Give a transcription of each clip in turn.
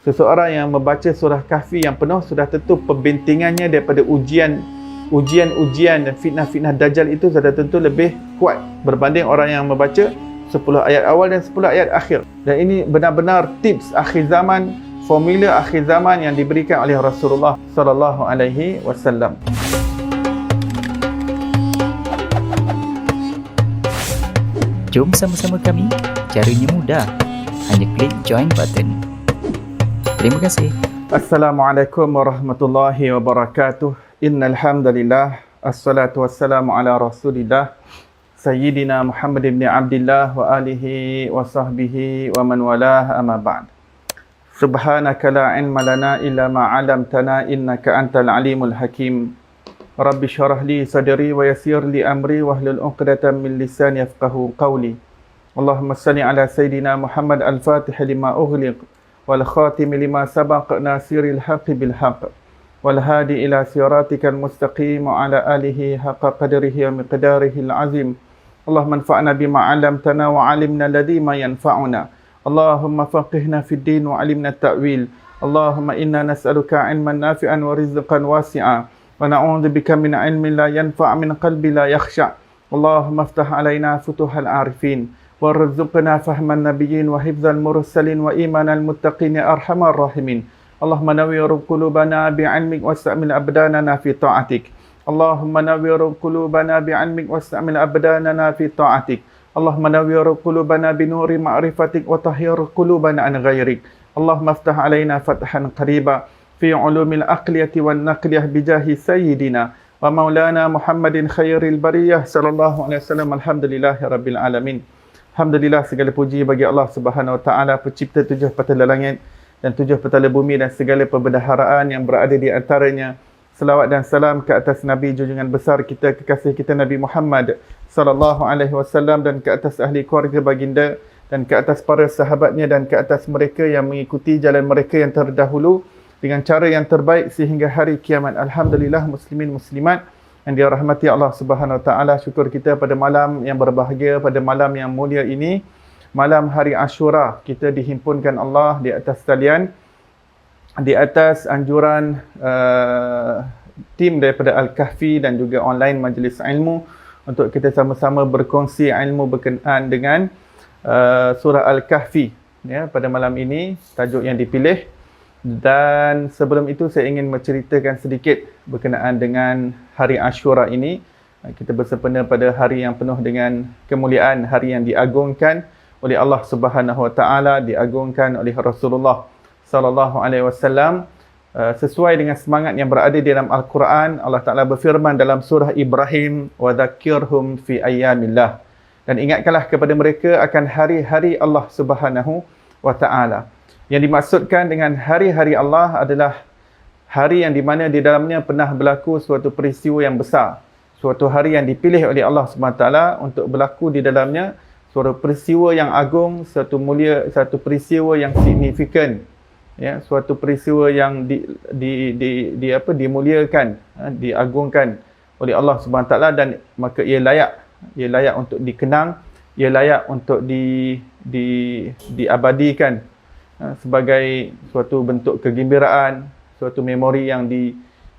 Seseorang yang membaca surah Kahfi yang penuh, sudah tentu pembentingannya daripada ujian dan fitnah-fitnah Dajjal itu sudah tentu lebih kuat berbanding orang yang membaca 10 ayat awal dan 10 ayat akhir. Dan ini benar-benar tips akhir zaman, formula akhir zaman yang diberikan oleh Rasulullah sallallahu alaihi wasallam. Jom sama-sama kami. Caranya mudah. Hanya klik join button. Terima kasih. Assalamualaikum warahmatullahi wabarakatuh. Innal hamdalillah, assalatu wassalamu ala Rasulillah Sayyidina Muhammad ibn Abdullah wa alihi wa sahbihi wa man walah, amma ba'd. Subhanaka la ilma lana illa ma 'allamtana innaka antal alimul hakim. Rabbi syrah li sadri wa yassir li amri wahlul 'uqdatam min lisani yafqahu qawli. Allahumma salli ala Sayyidina Muhammad al-Fatih lima ughliq wal khatim lima sabaq nasiril haqqi bil haqq wal hadi ila siratikal mustaqim wa ala alihi haqqa qadrihi wa miqdarihi al-azim. Allahumma anfa'na bima 'allamtana wa 'allimna alladhi ma yanfa'una. Allahumma faqihna fid din wa 'allimna at-ta'wil. Allahumma inna nas'aluka 'ilman nafi'an wa rizqan wasi'a wa na'udzu bika min 'ilmin la yanfa' min qalbi la yakhsha'. Allahumma iftah 'alaina futuhal 'arifin warzuqna fahman nabiyyin wa hifdzal mursalin wa imanal muttaqin ya arhamar rahimin. Allahumma nawwir qulubana bi'ilmik wasta'mil abdanana fi ta'atik. Allahumma nawwir qulubana bi'ilmik wasta'mil abdanana fi ta'atik. Allahumma nawwir qulubana binuri ma'rifatik wa tahhir qulubana an ghairik. Allahumma iftah 'alaina fathan qariba fi 'ulumil aqliyati wan naqliyah bijahi sayyidina wa maulana Muhammadin khairil bariyah sallallahu alaihi wasallam. Alhamdulillahirabbil alamin. Alhamdulillah, segala puji bagi Allah Subhanahu Wa Taala, pencipta tujuh petala langit dan tujuh petala bumi dan segala perbendaharaan yang berada di antaranya. Selawat dan salam ke atas Nabi junjungan besar kita, kekasih kita Nabi Muhammad sallallahu alaihi wasallam, dan ke atas ahli keluarga baginda, dan ke atas para sahabatnya, dan ke atas mereka yang mengikuti jalan mereka yang terdahulu dengan cara yang terbaik sehingga hari kiamat. Alhamdulillah, muslimin muslimat yang dirahmati Allah Subhanahu Wa Taala, syukur kita pada malam yang berbahagia, pada malam yang mulia ini, malam hari Ashura, kita dihimpunkan Allah di atas talian, di atas anjuran tim daripada Al-Kahfi dan juga online majlis ilmu, untuk kita sama-sama berkongsi ilmu berkenaan dengan surah Al-Kahfi ya, pada malam ini, tajuk yang dipilih. Dan sebelum itu saya ingin menceritakan sedikit berkenaan dengan hari Ashura ini. Kita bersempena pada hari yang penuh dengan kemuliaan, hari yang diagungkan oleh Allah Subhanahu Wa Taala, diagungkan oleh Rasulullah sallallahu alaihi wasallam, sesuai dengan semangat yang berada di dalam Al-Quran. Allah Taala berfirman dalam surah Ibrahim, wa dzakkirhum fi ayyamillah, dan ingatkanlah kepada mereka akan hari-hari Allah Subhanahu Wa Taala. Yang dimaksudkan dengan hari-hari Allah adalah hari yang di mana di dalamnya pernah berlaku suatu peristiwa yang besar. Suatu hari yang dipilih oleh Allah SWT untuk berlaku di dalamnya suatu peristiwa yang agung, satu mulia, satu peristiwa yang signifikan. Ya, suatu peristiwa yang dimuliakan, diagungkan oleh Allah SWT, dan maka ia layak untuk dikenang, ia layak untuk diabadikan sebagai suatu bentuk kegembiraan, suatu memori yang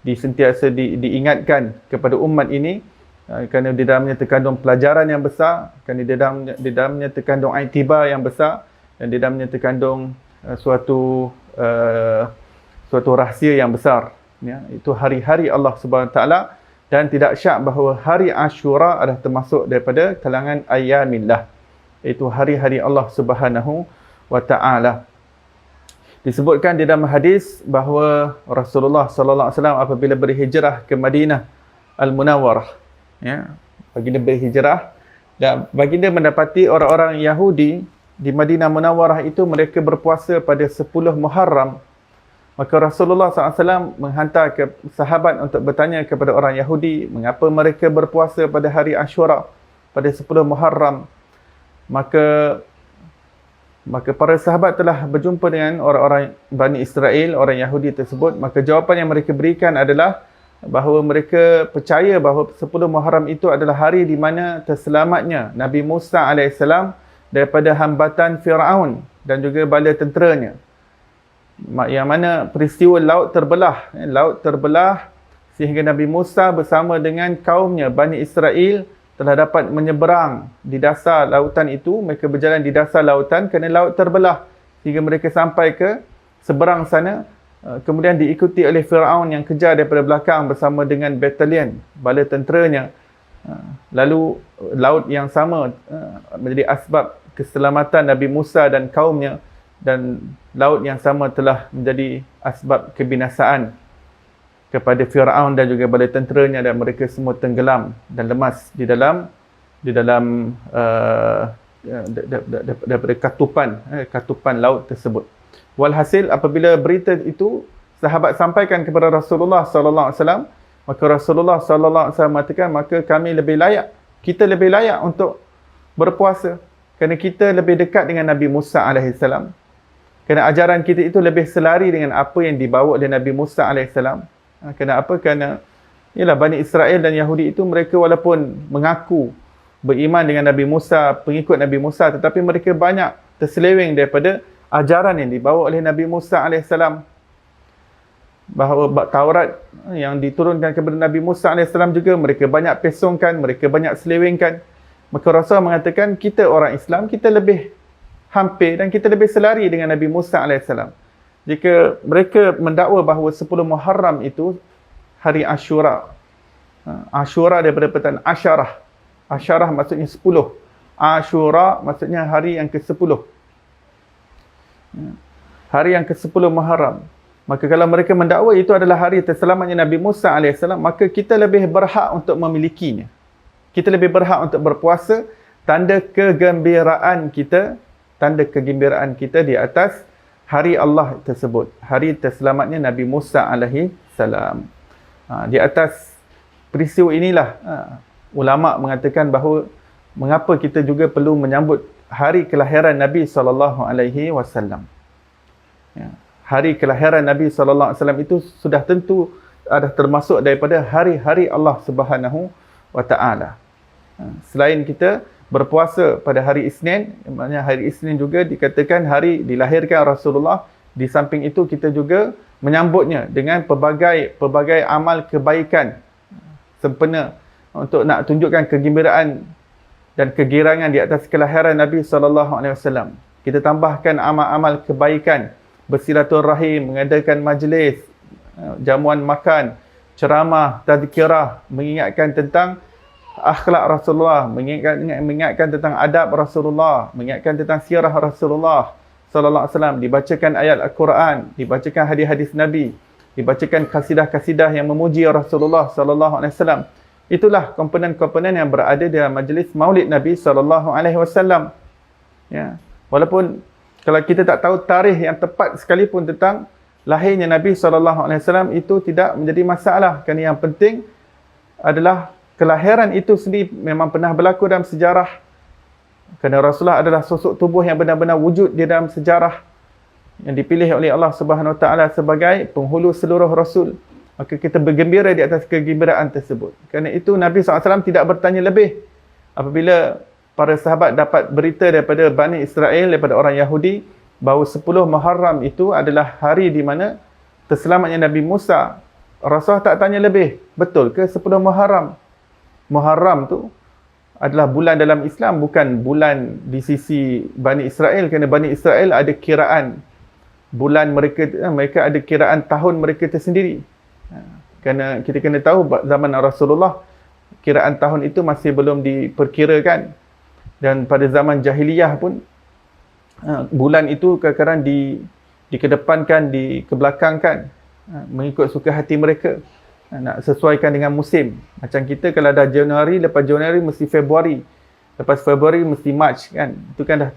sentiasa diingatkan kepada umat ini, kerana di dalamnya terkandung pelajaran yang besar, kerana di dalamnya terkandung iktibar yang besar, dan di dalamnya terkandung suatu rahsia yang besar ya. Itu hari-hari Allah Subhanahu Wa Taala, dan tidak syak bahawa hari Ashura adalah termasuk daripada kalangan ayyamillah, iaitu hari-hari Allah Subhanahu Wa Taala. Disebutkan di dalam hadis bahawa Rasulullah sallallahu alaihi wasallam apabila berhijrah ke Madinah Al-Munawwarah ya, baginda berhijrah dan baginda mendapati orang-orang Yahudi di Madinah Munawwarah itu mereka berpuasa pada 10 Muharram. Maka Rasulullah sallallahu alaihi wasallam menghantar ke sahabat untuk bertanya kepada orang Yahudi mengapa mereka berpuasa pada hari Ashura pada 10 Muharram. Maka para sahabat telah berjumpa dengan orang-orang Bani Israel, orang Yahudi tersebut. Maka jawapan yang mereka berikan adalah bahawa mereka percaya bahawa 10 Muharram itu adalah hari di mana terselamatnya Nabi Musa AS daripada hambatan Fir'aun dan juga bala tenteranya. yang mana peristiwa laut terbelah. Laut terbelah sehingga Nabi Musa bersama dengan kaumnya Bani Israel telah dapat menyeberang di dasar lautan itu. Mereka berjalan di dasar lautan kerana laut terbelah sehingga mereka sampai ke seberang sana. Kemudian diikuti oleh Firaun yang kejar daripada belakang bersama dengan batalion bala tenteranya. Lalu laut yang sama menjadi asbab keselamatan Nabi Musa dan kaumnya, dan laut yang sama telah menjadi asbab kebinasaan kepada Firaun dan juga bala tenteranya, dan mereka semua tenggelam dan lemas di dalam daripada katupan laut tersebut. Walhasil apabila berita itu sahabat sampaikan kepada Rasulullah sallallahu alaihi wasallam, maka Rasulullah sallallahu alaihi wasallam mengatakan, maka kami lebih layak, kita lebih layak untuk berpuasa kerana kita lebih dekat dengan Nabi Musa alaihi salam. Kerana ajaran kita itu lebih selari dengan apa yang dibawa oleh Nabi Musa alaihi salam. Kenapa? Kerana ialah Bani Israel dan Yahudi itu, mereka walaupun mengaku beriman dengan Nabi Musa, pengikut Nabi Musa, tetapi mereka banyak terseleweng daripada ajaran yang dibawa oleh Nabi Musa AS. Bahawa Taurat yang diturunkan kepada Nabi Musa AS juga mereka banyak pesongkan, mereka banyak selewengkan. Maka Rasul mengatakan, kita orang Islam, kita lebih hampir dan kita lebih selari dengan Nabi Musa AS. Jika mereka mendakwa bahawa 10 Muharram itu hari Ashura. Ashura daripada perkataan Asyarah. Asyarah maksudnya 10. Ashura maksudnya hari yang ke-10. Hari yang ke-10 Muharram. Maka kalau mereka mendakwa itu adalah hari terselamatnya Nabi Musa AS, maka kita lebih berhak untuk memilikinya. Kita lebih berhak untuk berpuasa, tanda kegembiraan kita di atas hari Allah tersebut, hari terselamatnya Nabi Musa alaihi salam. Di atas peristiwa inilah ulama mengatakan bahawa mengapa kita juga perlu menyambut hari kelahiran Nabi sallallahu alaihi wasallam. Hari kelahiran Nabi sallallahu alaihi wasallam itu sudah tentu ada termasuk daripada hari-hari Allah Subhanahu wa taala. Selain kita berpuasa pada hari Isnin, maknanya hari Isnin juga dikatakan hari dilahirkan Rasulullah. Di samping itu kita juga menyambutnya dengan pelbagai amal kebaikan sempena untuk nak tunjukkan kegembiraan dan kegirangan di atas kelahiran Nabi SAW. Kita tambahkan amal-amal kebaikan, bersilaturahim, mengadakan majlis, jamuan makan, ceramah, tazkirah, mengingatkan tentang akhlak Rasulullah, mengingatkan tentang adab Rasulullah, mengingatkan tentang sirah Rasulullah sallallahu alaihi wasallam, dibacakan ayat Al-Quran, dibacakan hadis-hadis Nabi, dibacakan kasidah-kasidah yang memuji Rasulullah sallallahu alaihi wasallam. Itulah komponen-komponen yang berada dalam majlis Maulid Nabi sallallahu alaihi wasallam. Ya, walaupun kalau kita tak tahu tarikh yang tepat sekalipun tentang lahirnya Nabi sallallahu alaihi wasallam, itu tidak menjadi masalah, kerana yang penting adalah kelahiran itu sendiri memang pernah berlaku dalam sejarah. Kerana Rasulullah adalah sosok tubuh yang benar-benar wujud di dalam sejarah, yang dipilih oleh Allah Subhanahu Wa Taala sebagai penghulu seluruh Rasul. Maka kita bergembira di atas kegembiraan tersebut. Kerana itu Nabi SAW tidak bertanya lebih. Apabila para sahabat dapat berita daripada Bani Israel, daripada orang Yahudi, bahawa 10 Muharram itu adalah hari di mana terselamatnya Nabi Musa, Rasulullah tak tanya lebih, betul ke 10 Muharram? Muharram tu adalah bulan dalam Islam, bukan bulan di sisi Bani Israel, kerana Bani Israel ada kiraan bulan mereka, mereka ada kiraan tahun mereka tersendiri. Kerana kita kena tahu zaman Rasulullah, kiraan tahun itu masih belum diperkirakan, dan pada zaman jahiliyah pun bulan itu kadang-kadang dikedepankan, dikebelakangkan mengikut suka hati mereka, nak sesuaikan dengan musim. Macam kita kalau dah Januari, lepas Januari mesti Februari, lepas Februari mesti Mac, kan? Itu kan dah,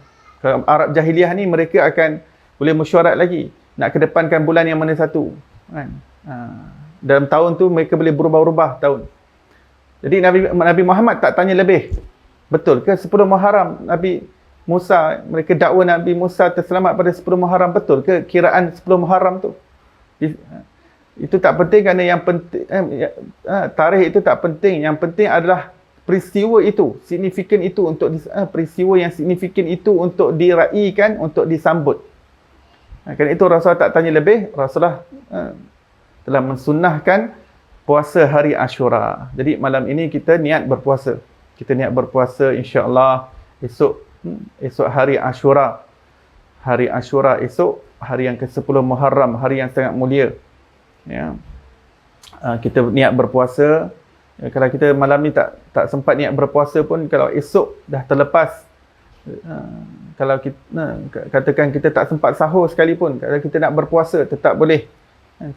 kalau Arab jahiliyah ni mereka akan boleh mesyuarat lagi nak kedepankan bulan yang mana satu, kan? Dalam tahun tu mereka boleh berubah-ubah tahun. Jadi Nabi Muhammad tak tanya lebih, betul ke 10 Muharram Nabi Musa, mereka dakwa Nabi Musa terselamat pada 10 Muharram, betul ke kiraan 10 Muharram tu? Itu tak penting, kerana yang penting tarikh itu tak penting. Yang penting adalah peristiwa itu, signifikan itu, untuk peristiwa yang signifikan itu untuk diraikan, untuk disambut. Kerana itu Rasulullah tak tanya lebih, Rasulullah telah mensunnahkan puasa hari Ashura. Jadi malam ini kita niat berpuasa. Kita niat berpuasa insya-Allah esok hari Ashura. Hari Ashura esok, hari yang ke-10 Muharram, hari yang sangat mulia. Ya. Kita niat berpuasa. Kalau kita malam ni tak sempat niat berpuasa pun, kalau esok dah terlepas, kalau kita katakan kita tak sempat sahur sekalipun, kalau kita nak berpuasa tetap boleh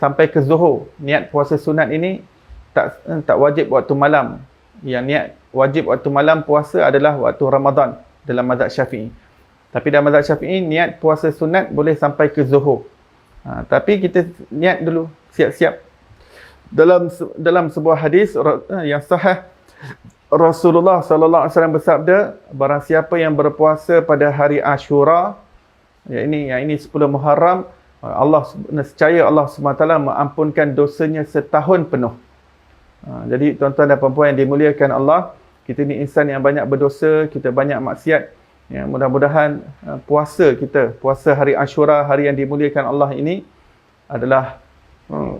sampai ke zuhur. Niat puasa sunat ini tak wajib waktu malam. Yang niat wajib waktu malam puasa adalah waktu Ramadan dalam mazhab Syafi'i. Tapi dalam mazhab Syafi'i niat puasa sunat boleh sampai ke zuhur. Tapi kita niat dulu, siap-siap. Dalam sebuah hadis yang sahih, Rasulullah sallallahu alaihi wasallam bersabda, barang siapa yang berpuasa pada hari Ashura, yang ini 10 Muharram, nescaya Allah SWT mengampunkan dosanya setahun penuh. Jadi tuan-tuan dan puan-puan yang dimuliakan Allah, kita ni insan yang banyak berdosa, kita banyak maksiat. Ya, mudah-mudahan puasa hari Ashura, hari yang dimuliakan Allah ini adalah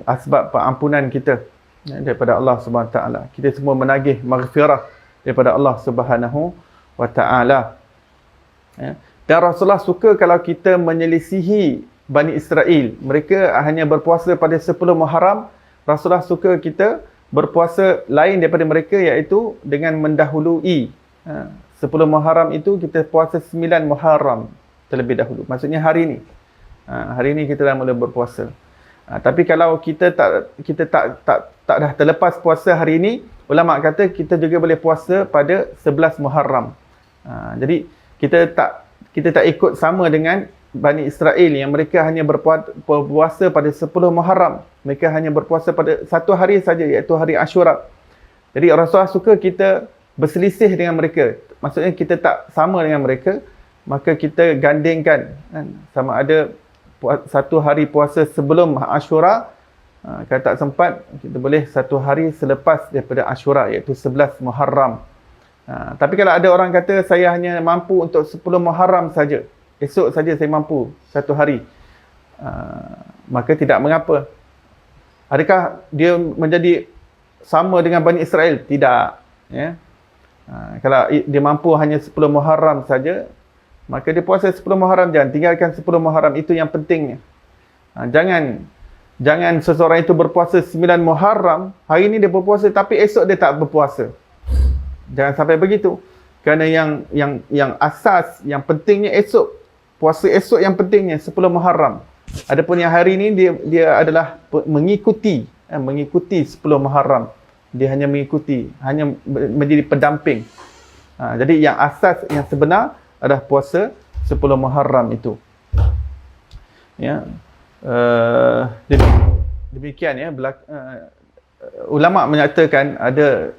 asbab pengampunan kita daripada Allah Subhanahu Wa Taala. Kita semua menagih maghfirah daripada Allah Subhanahu Wa Taala. Ya. Dan Rasulullah suka kalau kita menyelisihi Bani Israel. Mereka hanya berpuasa pada 10 Muharram. Rasulullah suka kita berpuasa lain daripada mereka, iaitu dengan mendahului 10 Muharram itu kita puasa 9 Muharram terlebih dahulu. Maksudnya hari ini. Hari ini kita dah mula berpuasa. Tapi kalau kita tak dah terlepas puasa hari ini, ulama kata kita juga boleh puasa pada 11 Muharram. Jadi kita tak ikut sama dengan Bani Israel yang mereka hanya berpuasa pada 10 Muharram. Mereka hanya berpuasa pada satu hari saja, iaitu hari Ashura. Jadi Rasulullah suka kita berselisih dengan mereka. Maksudnya kita tak sama dengan mereka, maka kita gandingkan sama ada satu hari puasa sebelum Ashura. Kalau tak sempat, kita boleh satu hari selepas daripada Ashura, iaitu 11 Muharram. Tapi kalau ada orang kata saya hanya mampu untuk 10 Muharram saja, esok saja saya mampu satu hari, maka tidak mengapa. Adakah dia menjadi sama dengan Bani Israel? Tidak. Ya. Kalau dia mampu hanya 10 Muharram saja, maka dia puasa 10 Muharram, jangan tinggalkan 10 Muharram, itu yang pentingnya. Jangan seseorang itu berpuasa 9 Muharram, hari ini dia berpuasa tapi esok dia tak berpuasa. Jangan sampai begitu. Kerana yang asas, yang pentingnya esok. Puasa esok yang pentingnya 10 Muharram. Adapun yang hari ini dia adalah mengikuti 10 Muharram. Dia hanya mengikuti, hanya menjadi pendamping. Jadi yang asas, yang sebenar adalah puasa 10 Muharram itu. Ya. Demikian ya. Ulama menyatakan,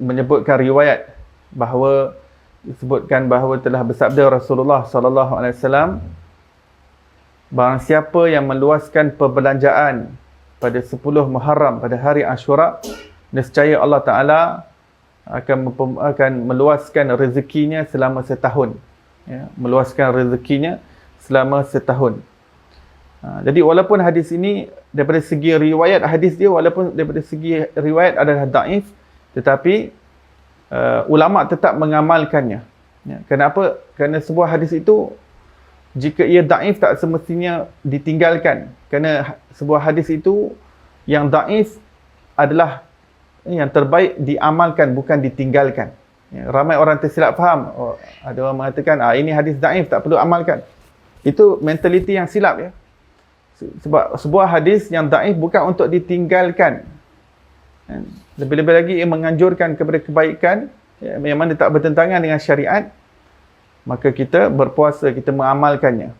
menyebutkan riwayat bahawa disebutkan bahawa telah bersabda Rasulullah sallallahu alaihi wasallam, barang siapa yang meluaskan perbelanjaan pada 10 Muharram, pada hari Ashura, nescaya Allah Ta'ala akan meluaskan rezekinya selama setahun. Ya, meluaskan rezekinya selama setahun. Jadi walaupun hadis ini daripada segi riwayat hadis dia, walaupun daripada segi riwayat adalah daif, tetapi ulama tetap mengamalkannya. Ya, kenapa? Kerana sebuah hadis itu, jika ia daif, tak semestinya ditinggalkan. Kerana sebuah hadis itu yang daif adalah yang terbaik diamalkan, bukan ditinggalkan. Ya, ramai orang tersilap faham. Ada orang mengatakan ini hadis daif, tak perlu amalkan. Itu mentaliti yang silap ya. Sebab sebuah hadis yang daif bukan untuk ditinggalkan. Lebih-lebih lagi ia menganjurkan kepada kebaikan yang mana tak bertentangan dengan syariat, maka kita berpuasa, kita mengamalkannya.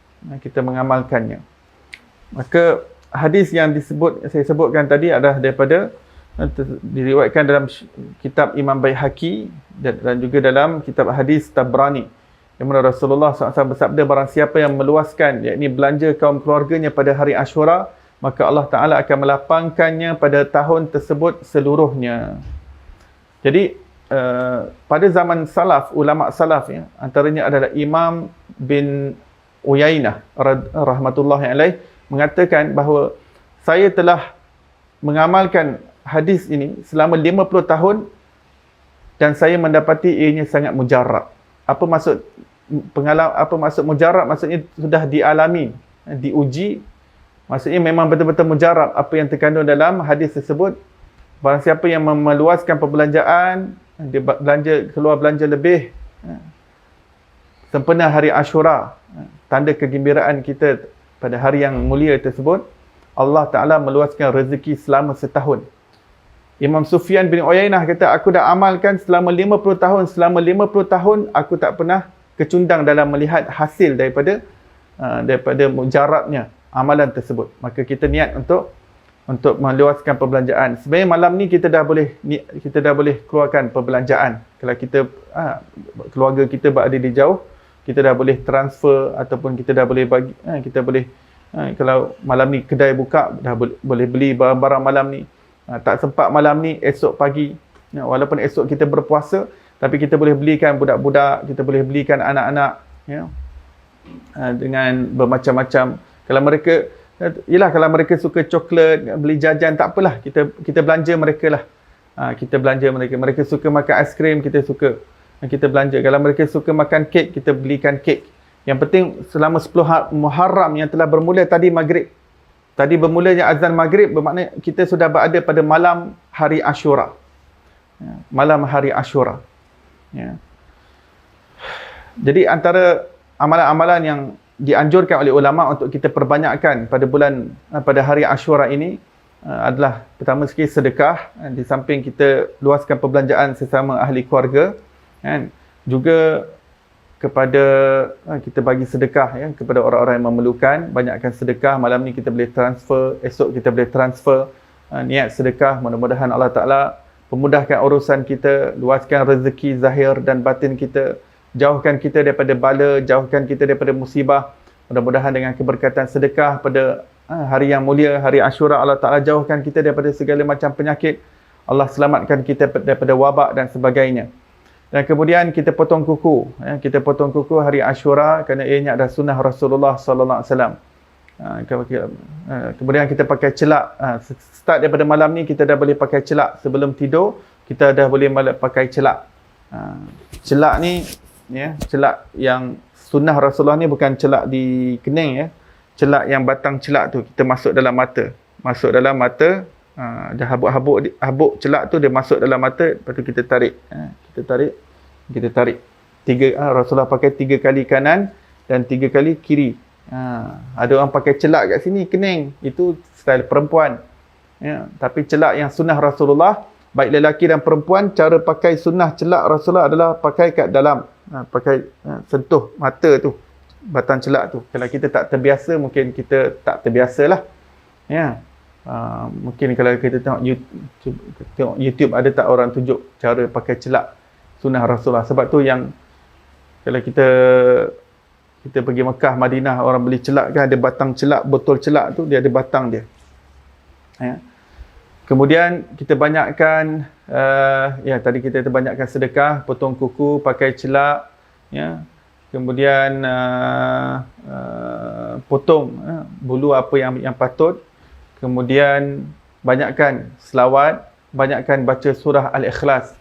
Maka hadis yang saya sebutkan tadi adalah daripada, diriwayatkan dalam kitab Imam Baihaqi dan juga dalam kitab hadis Tabrani, yang mana Rasulullah SAW bersabda, barang siapa yang meluaskan, yakni belanja kaum keluarganya pada hari Ashura, maka Allah Ta'ala akan melapangkannya pada tahun tersebut seluruhnya. Jadi pada zaman salaf, ulama salaf ya, antaranya adalah Imam bin Uyainah rahmatullahi alaih, mengatakan bahawa saya telah mengamalkan hadis ini selama 50 tahun dan saya mendapati ianya sangat mujarrab. Apa maksud mujarrab? Maksudnya sudah dialami, diuji. Maksudnya memang betul-betul mujarrab apa yang terkandung dalam hadis tersebut. Barang siapa yang meluaskan perbelanjaan, dia keluar belanja lebih, sempena hari Ashura, tanda kegembiraan kita pada hari yang mulia tersebut, Allah Ta'ala meluaskan rezeki selama setahun. Imam Sufyan bin Uyainah kata, aku dah amalkan selama 50 tahun. Selama 50 tahun, aku tak pernah kecundang dalam melihat hasil daripada mujarabnya amalan tersebut. Maka kita niat untuk meluaskan perbelanjaan. Sebenarnya malam ni kita dah boleh keluarkan perbelanjaan. Kalau kita keluarga kita berada di jauh, kita dah boleh transfer ataupun kita dah boleh bagi, kita boleh kalau malam ni kedai buka, dah boleh beli barang-barang malam ni. Tak sempat malam ni, esok pagi, walaupun esok kita berpuasa, tapi kita boleh belikan budak-budak, kita boleh belikan anak-anak, dengan bermacam-macam. Kalau mereka suka coklat, beli jajan, tak apalah, kita belanja mereka lah. Kita belanja mereka. Mereka suka makan aiskrim, kita belanja. Kalau mereka suka makan kek, kita belikan kek. Yang penting selama 10 Muharram yang telah bermula tadi maghrib. Tadi bermulanya azan maghrib, bermakna kita sudah berada pada malam hari Ashura. Malam hari Ashura. Jadi antara amalan-amalan yang dianjurkan oleh ulama untuk kita perbanyakkan pada hari Ashura ini adalah pertama sekali sedekah, di samping kita luaskan perbelanjaan sesama ahli keluarga, juga kepada kita bagi sedekah kepada orang-orang yang memerlukan. Banyakkan sedekah. Malam ni kita boleh transfer, esok kita boleh transfer niat sedekah. Mudah-mudahan Allah Ta'ala pemudahkan urusan kita, luaskan rezeki zahir dan batin kita, jauhkan kita daripada bala, jauhkan kita daripada musibah. Mudah-mudahan dengan keberkatan sedekah pada hari yang mulia, hari Ashura, Allah Ta'ala jauhkan kita daripada segala macam penyakit. Allah selamatkan kita daripada wabak dan sebagainya. Dan kemudian kita potong kuku. Kita potong kuku hari Ashura kerana ianya adalah sunnah Rasulullah sallallahu alaihi wasallam. Kemudian kita pakai celak. Start daripada malam ni kita dah boleh pakai celak. Sebelum tidur kita dah boleh pakai celak. Celak ni, celak yang sunnah Rasulullah ni bukan celak di kening, celak yang batang celak tu kita masuk dalam mata. Dah habuk celak tu dia masuk dalam mata, lepas tu kita tarik. Kita tarik. Rasulullah pakai 3 kali kanan dan 3 kali kiri. Ada orang pakai celak kat sini kening, itu style perempuan. Tapi celak yang sunnah Rasulullah, baik lelaki dan perempuan, cara pakai sunnah celak Rasulullah adalah pakai kat dalam, pakai sentuh mata tu, batang celak tu. Kalau kita tak terbiasa, mungkin kita tak terbiasalah. Mungkin kalau kita tengok YouTube ada tak orang tunjuk cara pakai celak sunnah Rasulullah. Sebab tu yang kalau kita pergi Mekah, Madinah, orang beli celak kan, ada batang celak, botol celak tu dia ada batang dia. Kemudian kita banyakkan tadi kita banyakkan sedekah, potong kuku, pakai celak, kemudian potong bulu apa yang patut. Kemudian banyakkan selawat, banyakkan baca surah Al-Ikhlas.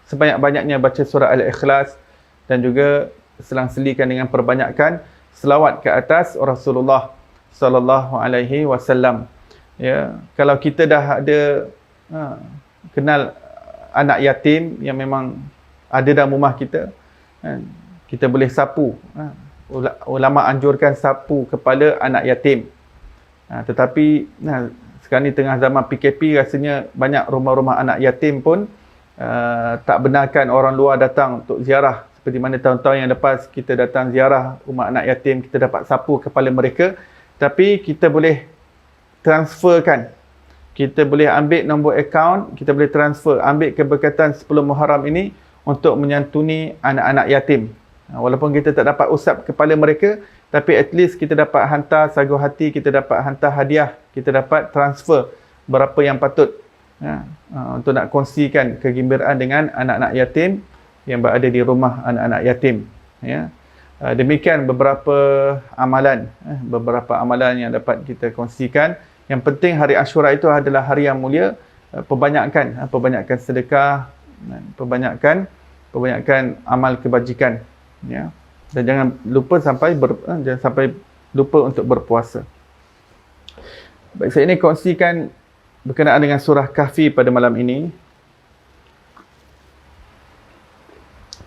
Sebanyak-banyaknya baca surah Al-Ikhlas dan juga selang-selikan dengan perbanyakkan selawat ke atas Rasulullah sallallahu alaihi wasallam. Kalau kita dah ada kenal anak yatim yang memang ada dalam rumah kita, kita boleh sapu. Ulama anjurkan sapu kepala anak yatim. Tetapi sekarang ni tengah zaman PKP, rasanya banyak rumah-rumah anak yatim pun tak benarkan orang luar datang untuk ziarah. Seperti mana tahun-tahun yang lepas kita datang ziarah rumah anak yatim, kita dapat sapu kepala mereka. Tapi kita boleh transferkan. Kita boleh ambil nombor akaun, kita boleh transfer, ambil keberkatan 10 Muharram ini untuk menyantuni anak-anak yatim. Walaupun kita tak dapat usap kepala mereka, tapi at least kita dapat hantar sagu hati, kita dapat hantar hadiah, kita dapat transfer berapa yang patut untuk nak kongsikan kegembiraan dengan anak-anak yatim yang berada di rumah anak-anak yatim. Demikian beberapa amalan yang dapat kita kongsikan. Yang penting hari Ashura itu adalah hari yang mulia. Perbanyakkan sedekah, perbanyakkan amal kebajikan, ya. Dan jangan sampai lupa untuk berpuasa. Baik, saya ini kongsikan berkenaan dengan surah Kahfi pada malam ini.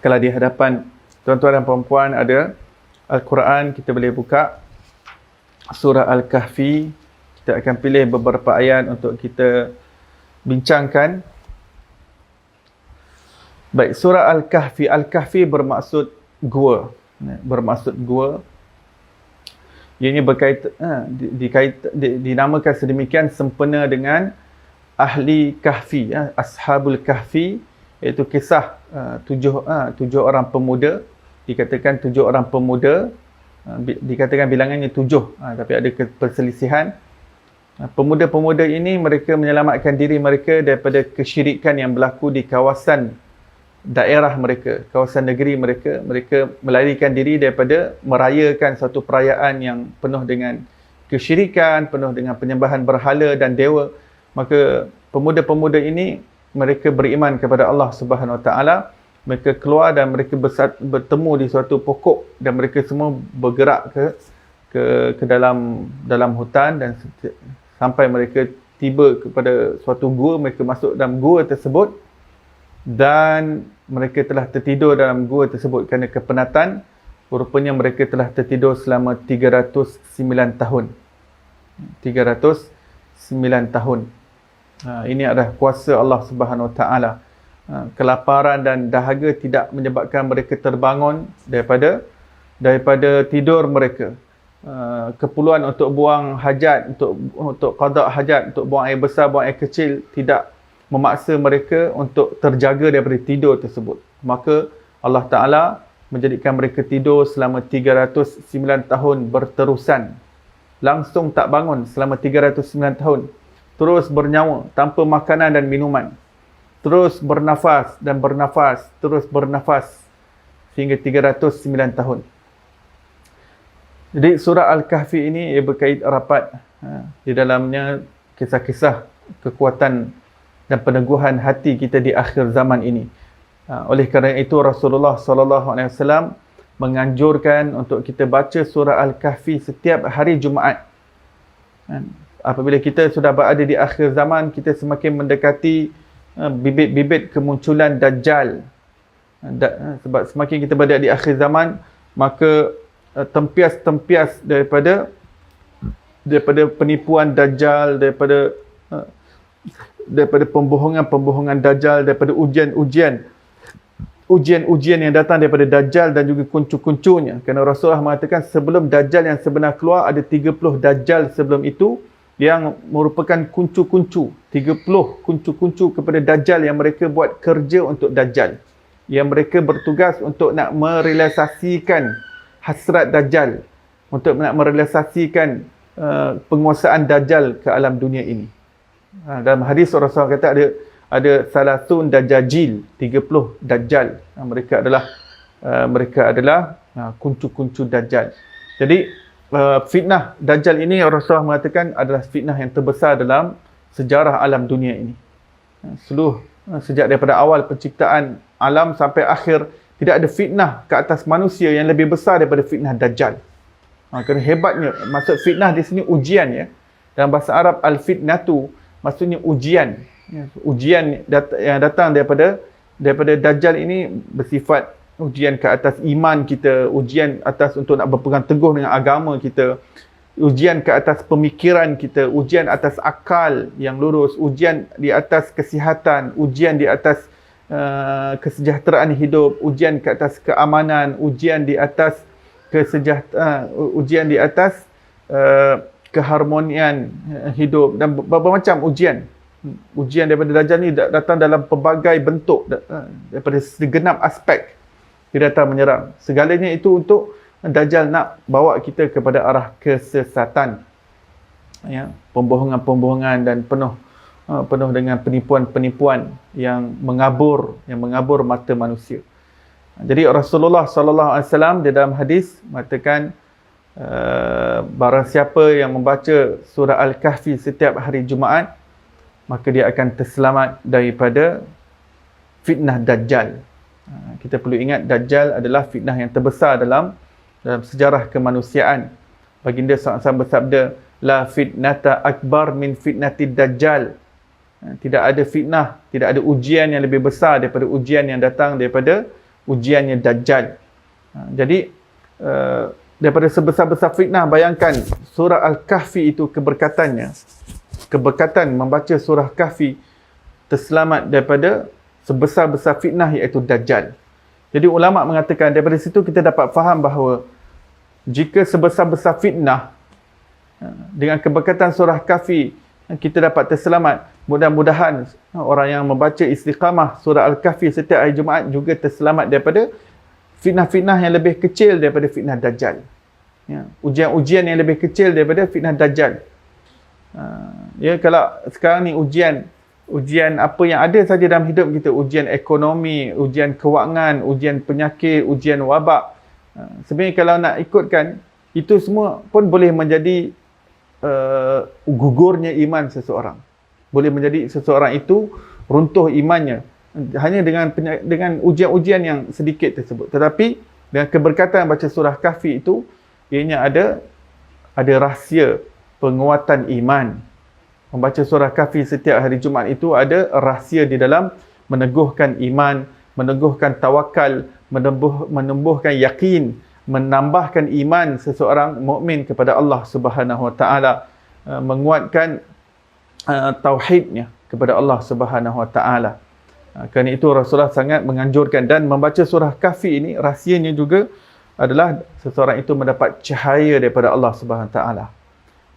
Kalau di hadapan tuan-tuan dan puan-puan ada Al-Quran, kita boleh buka surah Al-Kahfi. Kita akan pilih beberapa ayat untuk kita bincangkan. Baik, surah Al-Kahfi. Al-Kahfi bermaksud gua. Ianya dinamakan sedemikian sempena dengan ahli kahfi, ashabul kahfi, iaitu kisah tujuh orang pemuda. Dikatakan 7 orang pemuda, dikatakan bilangannya 7, tapi ada perselisihan. Pemuda-pemuda ini mereka menyelamatkan diri mereka daripada kesyirikan yang berlaku di kawasan daerah mereka, kawasan negeri mereka. Mereka melarikan diri daripada merayakan satu perayaan yang penuh dengan kesyirikan, penuh dengan penyembahan berhala dan dewa. Maka pemuda-pemuda ini mereka beriman kepada Allah Subhanahu Wa Taala. Mereka keluar dan mereka bertemu di suatu pokok dan mereka semua bergerak ke dalam hutan dan sampai mereka tiba kepada suatu gua. Mereka masuk dalam gua tersebut dan mereka telah tertidur dalam gua tersebut kerana kepenatan. Rupanya mereka telah tertidur selama 309 tahun. 309 tahun. Ini adalah kuasa Allah Subhanahu Wa Taala. Kelaparan dan dahaga tidak menyebabkan mereka terbangun daripada tidur mereka. Keperluan untuk buang hajat, untuk qada hajat, untuk buang air besar, buang air kecil tidak memaksa mereka untuk terjaga daripada tidur tersebut. Maka Allah Ta'ala menjadikan mereka tidur selama 309 tahun berterusan. Langsung tak bangun selama 309 tahun. Terus bernyawa tanpa makanan dan minuman. Terus bernafas dan bernafas, terus bernafas sehingga 309 tahun. Jadi surah Al-Kahfi ini ia berkait rapat. Di dalamnya kisah-kisah kekuatan dan peneguhan hati kita di akhir zaman ini. Oleh kerana itu Rasulullah SAW menganjurkan untuk kita baca surah Al-Kahfi setiap hari Jumaat. Apabila kita sudah berada di akhir zaman, kita semakin mendekati bibit-bibit kemunculan Dajjal. Sebab semakin kita berada di akhir zaman, maka tempias-tempias daripada penipuan Dajjal, daripada pembohongan Dajjal, daripada ujian-ujian yang datang daripada Dajjal dan juga kuncu-kuncunya. Kerana Rasulullah mengatakan sebelum Dajjal yang sebenar keluar, ada 30 Dajjal sebelum itu yang merupakan kuncu-kuncu. 30 kuncu-kuncu kepada Dajjal yang mereka buat kerja untuk Dajjal. Yang mereka bertugas untuk nak merealisasikan hasrat Dajjal. Untuk nak merealisasikan penguasaan Dajjal ke alam dunia ini. Dalam hadis Rasulullah kata ada salasun dajjajil, 30 Dajjal. Mereka adalah kuncu-kuncu Dajjal. Jadi fitnah Dajjal ini Rasulullah mengatakan adalah fitnah yang terbesar dalam sejarah alam dunia ini. Sejak daripada awal penciptaan alam sampai akhir, tidak ada fitnah ke atas manusia yang lebih besar daripada fitnah Dajjal. Kerana hebatnya, maksud fitnah di sini ujian, ya. Dalam bahasa Arab al-fitnatu maksudnya ujian. Ujian yang datang daripada Dajjal ini bersifat ujian ke atas iman kita, ujian atas untuk nak berpegang teguh dengan agama kita, ujian ke atas pemikiran kita, ujian atas akal yang lurus, ujian di atas kesihatan, ujian di atas kesejahteraan hidup, ujian ke atas keamanan, ujian di atas ujian di atas keharmonian hidup dan berbagai-macam ujian. Ujian daripada Dajjal ni datang dalam pelbagai bentuk, daripada segenap aspek. Dia datang menyerang. Segalanya itu untuk Dajjal nak bawa kita kepada arah kesesatan. Ya, pembohongan-pembohongan dan penuh dengan penipuan-penipuan yang mengabur mata manusia. Jadi Rasulullah sallallahu alaihi wasallam di dalam hadis mengatakan barang siapa yang membaca surah Al-Kahfi setiap hari Jumaat, maka dia akan terselamat daripada fitnah Dajjal. Kita perlu ingat Dajjal adalah fitnah yang terbesar dalam sejarah kemanusiaan. Baginda SAW bersabda, la fitnata akbar min fitnati Dajjal. Tidak ada fitnah, tidak ada ujian yang lebih besar daripada ujian yang datang daripada ujiannya Dajjal. Jadi daripada sebesar-besar fitnah, bayangkan surah Al-Kahfi itu keberkatannya. Keberkatan membaca surah Kahfi terselamat daripada sebesar-besar fitnah, iaitu Dajjal. Jadi ulama mengatakan daripada situ kita dapat faham bahawa jika sebesar-besar fitnah, dengan keberkatan surah Kahfi kita dapat terselamat. Mudah-mudahan orang yang membaca istiqamah surah Al-Kahfi setiap hari Jumaat juga terselamat daripada fitnah-fitnah yang lebih kecil daripada fitnah Dajjal. Ujian-ujian yang lebih kecil daripada fitnah Dajjal. Kalau sekarang ni ujian apa yang ada saja dalam hidup kita, ujian ekonomi, ujian kewangan, ujian penyakit, ujian wabak, sebenarnya kalau nak ikutkan, itu semua pun boleh menjadi gugurnya iman seseorang. Boleh menjadi seseorang itu runtuh imannya hanya dengan ujian-ujian yang sedikit tersebut. Tetapi dengan keberkatan baca surah Kahfi itu, ianya ada rahsia penguatan iman. Membaca surah Kahfi setiap hari Jumaat itu ada rahsia di dalam meneguhkan iman, meneguhkan tawakal, menumbuhkan yakin, menambahkan iman seseorang mukmin kepada Allah Subhanahu Wa Taala, menguatkan tauhidnya kepada Allah Subhanahu Wa Taala. Kerana itu Rasulullah sangat menganjurkan, dan membaca surah Kahfi ini rahsianya juga adalah seseorang itu mendapat cahaya daripada Allah Subhanahu Wa Taala,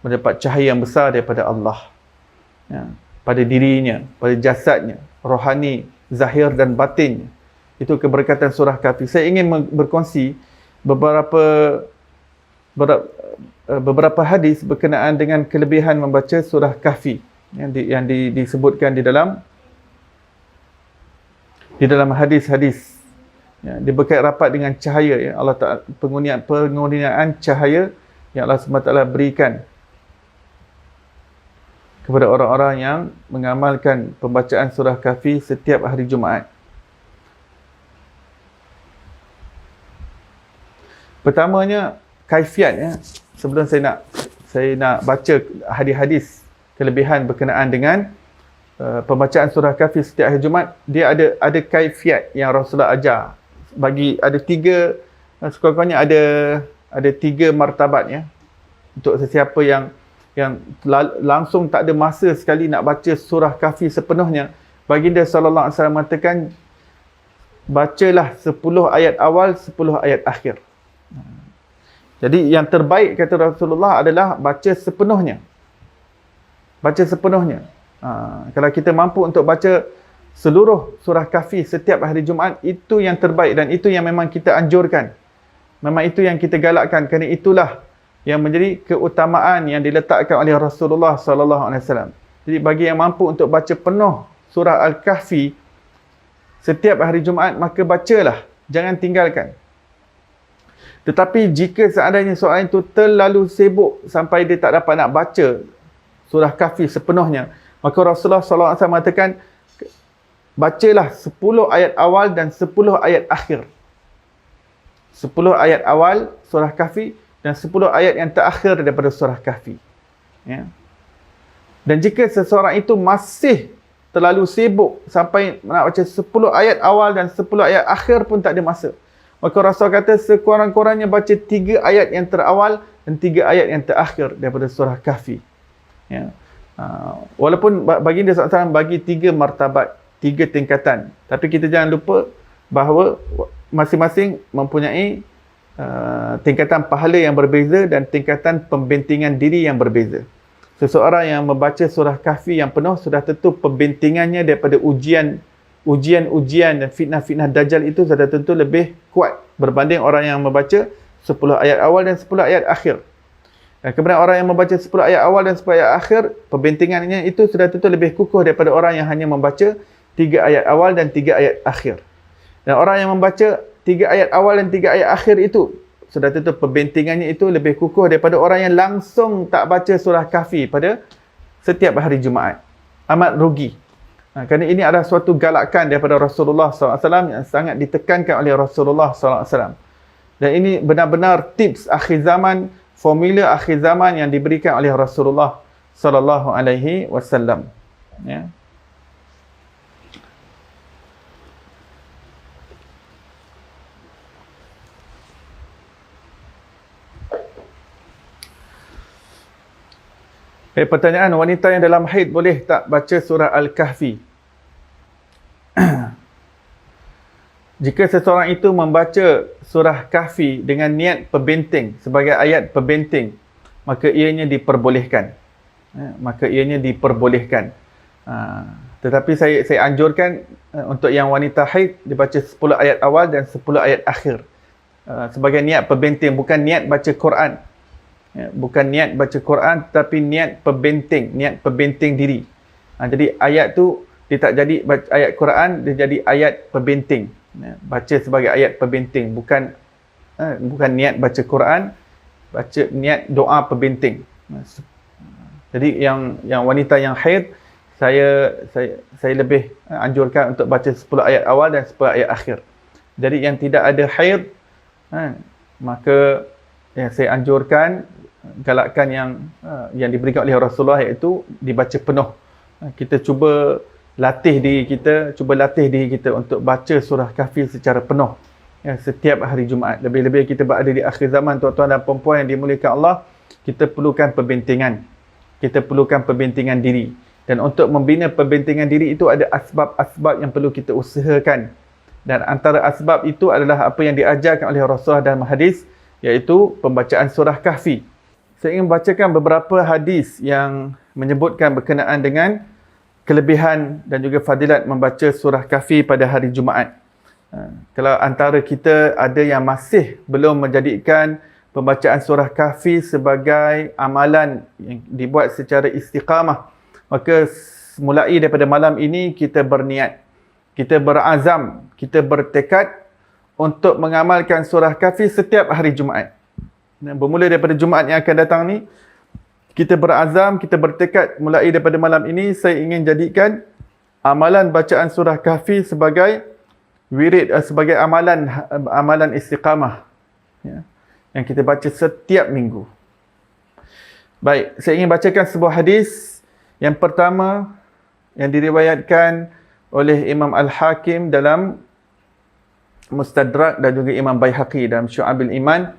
mendapat cahaya yang besar daripada Allah, pada dirinya, pada jasadnya, rohani, zahir dan batinnya. Itu keberkatan surah Kahfi. Saya ingin berkongsi beberapa hadis berkenaan dengan kelebihan membaca surah Kahfi yang disebutkan di dalam hadis-hadis. Dia berkait rapat dengan cahaya, Allah Ta'ala, pengurniaan cahaya yang Allah SWT berikan kepada orang-orang yang mengamalkan pembacaan surah Kahfi setiap hari Jumaat. Pertamanya, kaifiat. Sebelum saya nak baca hadis-hadis kelebihan berkenaan dengan pembacaan surah Kahfi setiap hari Jumaat, dia ada kaifiat yang Rasulullah ajar. Ada tiga, sekurang-kurangnya ada tiga martabat untuk sesiapa yang langsung tak ada masa sekali nak baca surah Kahfi sepenuhnya. Baginda sallallahu alaihi wasallam mengatakan, bacalah 10 ayat awal, 10 ayat akhir. Jadi yang terbaik kata Rasulullah adalah baca sepenuhnya. Baca sepenuhnya. Kalau kita mampu untuk baca seluruh surah Kahfi setiap hari Jumaat, itu yang terbaik, dan itu yang memang kita anjurkan. Memang itu yang kita galakkan, kerana itulah yang menjadi keutamaan yang diletakkan oleh Rasulullah sallallahu alaihi wasallam. Jadi bagi yang mampu untuk baca penuh surah Al-Kahfi setiap hari Jumaat, maka bacalah, jangan tinggalkan. Tetapi jika seandainya seorang itu terlalu sibuk sampai dia tak dapat nak baca surah Kahfi sepenuhnya, maka Rasulullah SAW mengatakan, bacalah 10 ayat awal dan 10 ayat akhir. 10 ayat awal surah Kahfi dan 10 ayat yang terakhir daripada surah Kahfi. Dan jika seseorang itu masih terlalu sibuk sampai nak baca 10 ayat awal dan 10 ayat akhir pun tak ada masa, maka Rasul kata sekurang-kurangnya baca 3 ayat yang terawal dan 3 ayat yang terakhir daripada surah Kahfi. Walaupun baginda SAW bagi 3 martabat, 3 tingkatan, tapi kita jangan lupa bahawa masing-masing mempunyai tingkatan pahala yang berbeza dan tingkatan pembentingan diri yang berbeza. Seseorang yang membaca surah Kahfi yang penuh, sudah tentu pembentingannya daripada ujian dan fitnah-fitnah Dajjal itu sudah tentu lebih kuat berbanding orang yang membaca 10 ayat awal dan 10 ayat akhir. Dan kemudian orang yang membaca 10 ayat awal dan 10 ayat akhir, pembentingannya itu sudah tentu lebih kukuh daripada orang yang hanya membaca 3 ayat awal dan 3 ayat akhir. Dan orang yang membaca 3 ayat awal dan 3 ayat akhir itu, sudah tentu perbentingannya itu lebih kukuh daripada orang yang langsung tak baca surah Kahfi pada setiap hari Jumaat. Amat rugi. Kerana ini adalah suatu galakan daripada Rasulullah SAW yang sangat ditekankan oleh Rasulullah SAW. Dan ini benar-benar tips akhir zaman, formula akhir zaman yang diberikan oleh Rasulullah SAW. Ya. Pertanyaan, wanita yang dalam haid boleh tak baca surah Al-Kahfi? Jika seseorang itu membaca surah Kahfi dengan niat perbenting, sebagai ayat perbenting, maka ianya diperbolehkan. Tetapi saya anjurkan untuk yang wanita haid, dibaca 10 ayat awal dan 10 ayat akhir. Sebagai niat perbenting, bukan niat baca Quran. Bukan niat baca Quran, tetapi niat perbenting diri. Jadi ayat tu dia tak jadi ayat Quran, dia jadi ayat perbenting. Baca sebagai ayat perbenting, bukan niat baca Quran, baca niat doa perbenting. Jadi yang wanita yang haid, saya lebih anjurkan untuk baca 10 ayat awal dan 10 ayat akhir. Jadi yang tidak ada haid, maka saya anjurkan galakan yang diberikan oleh Rasulullah, iaitu dibaca penuh. Kita cuba latih diri kita untuk baca surah Kahfi secara penuh setiap hari Jumaat. Lebih-lebih kita berada di akhir zaman, tuan-tuan dan puan-puan yang dimuliakan Allah, kita perlukan perbentingan diri. Dan untuk membina perbentingan diri itu ada asbab-asbab yang perlu kita usahakan. Dan antara asbab itu adalah apa yang diajarkan oleh Rasulullah dalam hadis, iaitu pembacaan surah Kahfi. Saya ingin membacakan beberapa hadis yang menyebutkan berkenaan dengan kelebihan dan juga fadilat membaca surah Kahfi pada hari Jumaat. Kalau antara kita ada yang masih belum menjadikan pembacaan surah Kahfi sebagai amalan yang dibuat secara istiqamah, maka mulai daripada malam ini kita berniat, kita berazam, kita bertekad untuk mengamalkan surah Kahfi setiap hari Jumaat. Bermula daripada Jumaat yang akan datang ni, kita berazam, kita bertekad, mulai daripada malam ini saya ingin jadikan amalan bacaan surah Kahfi sebagai wirid, sebagai amalan istiqamah, yang kita baca setiap minggu. Baik, saya ingin bacakan sebuah hadis. Yang pertama yang diriwayatkan oleh Imam Al-Hakim dalam Mustadrak dan juga Imam Baihaqi dalam Syu'abil Iman,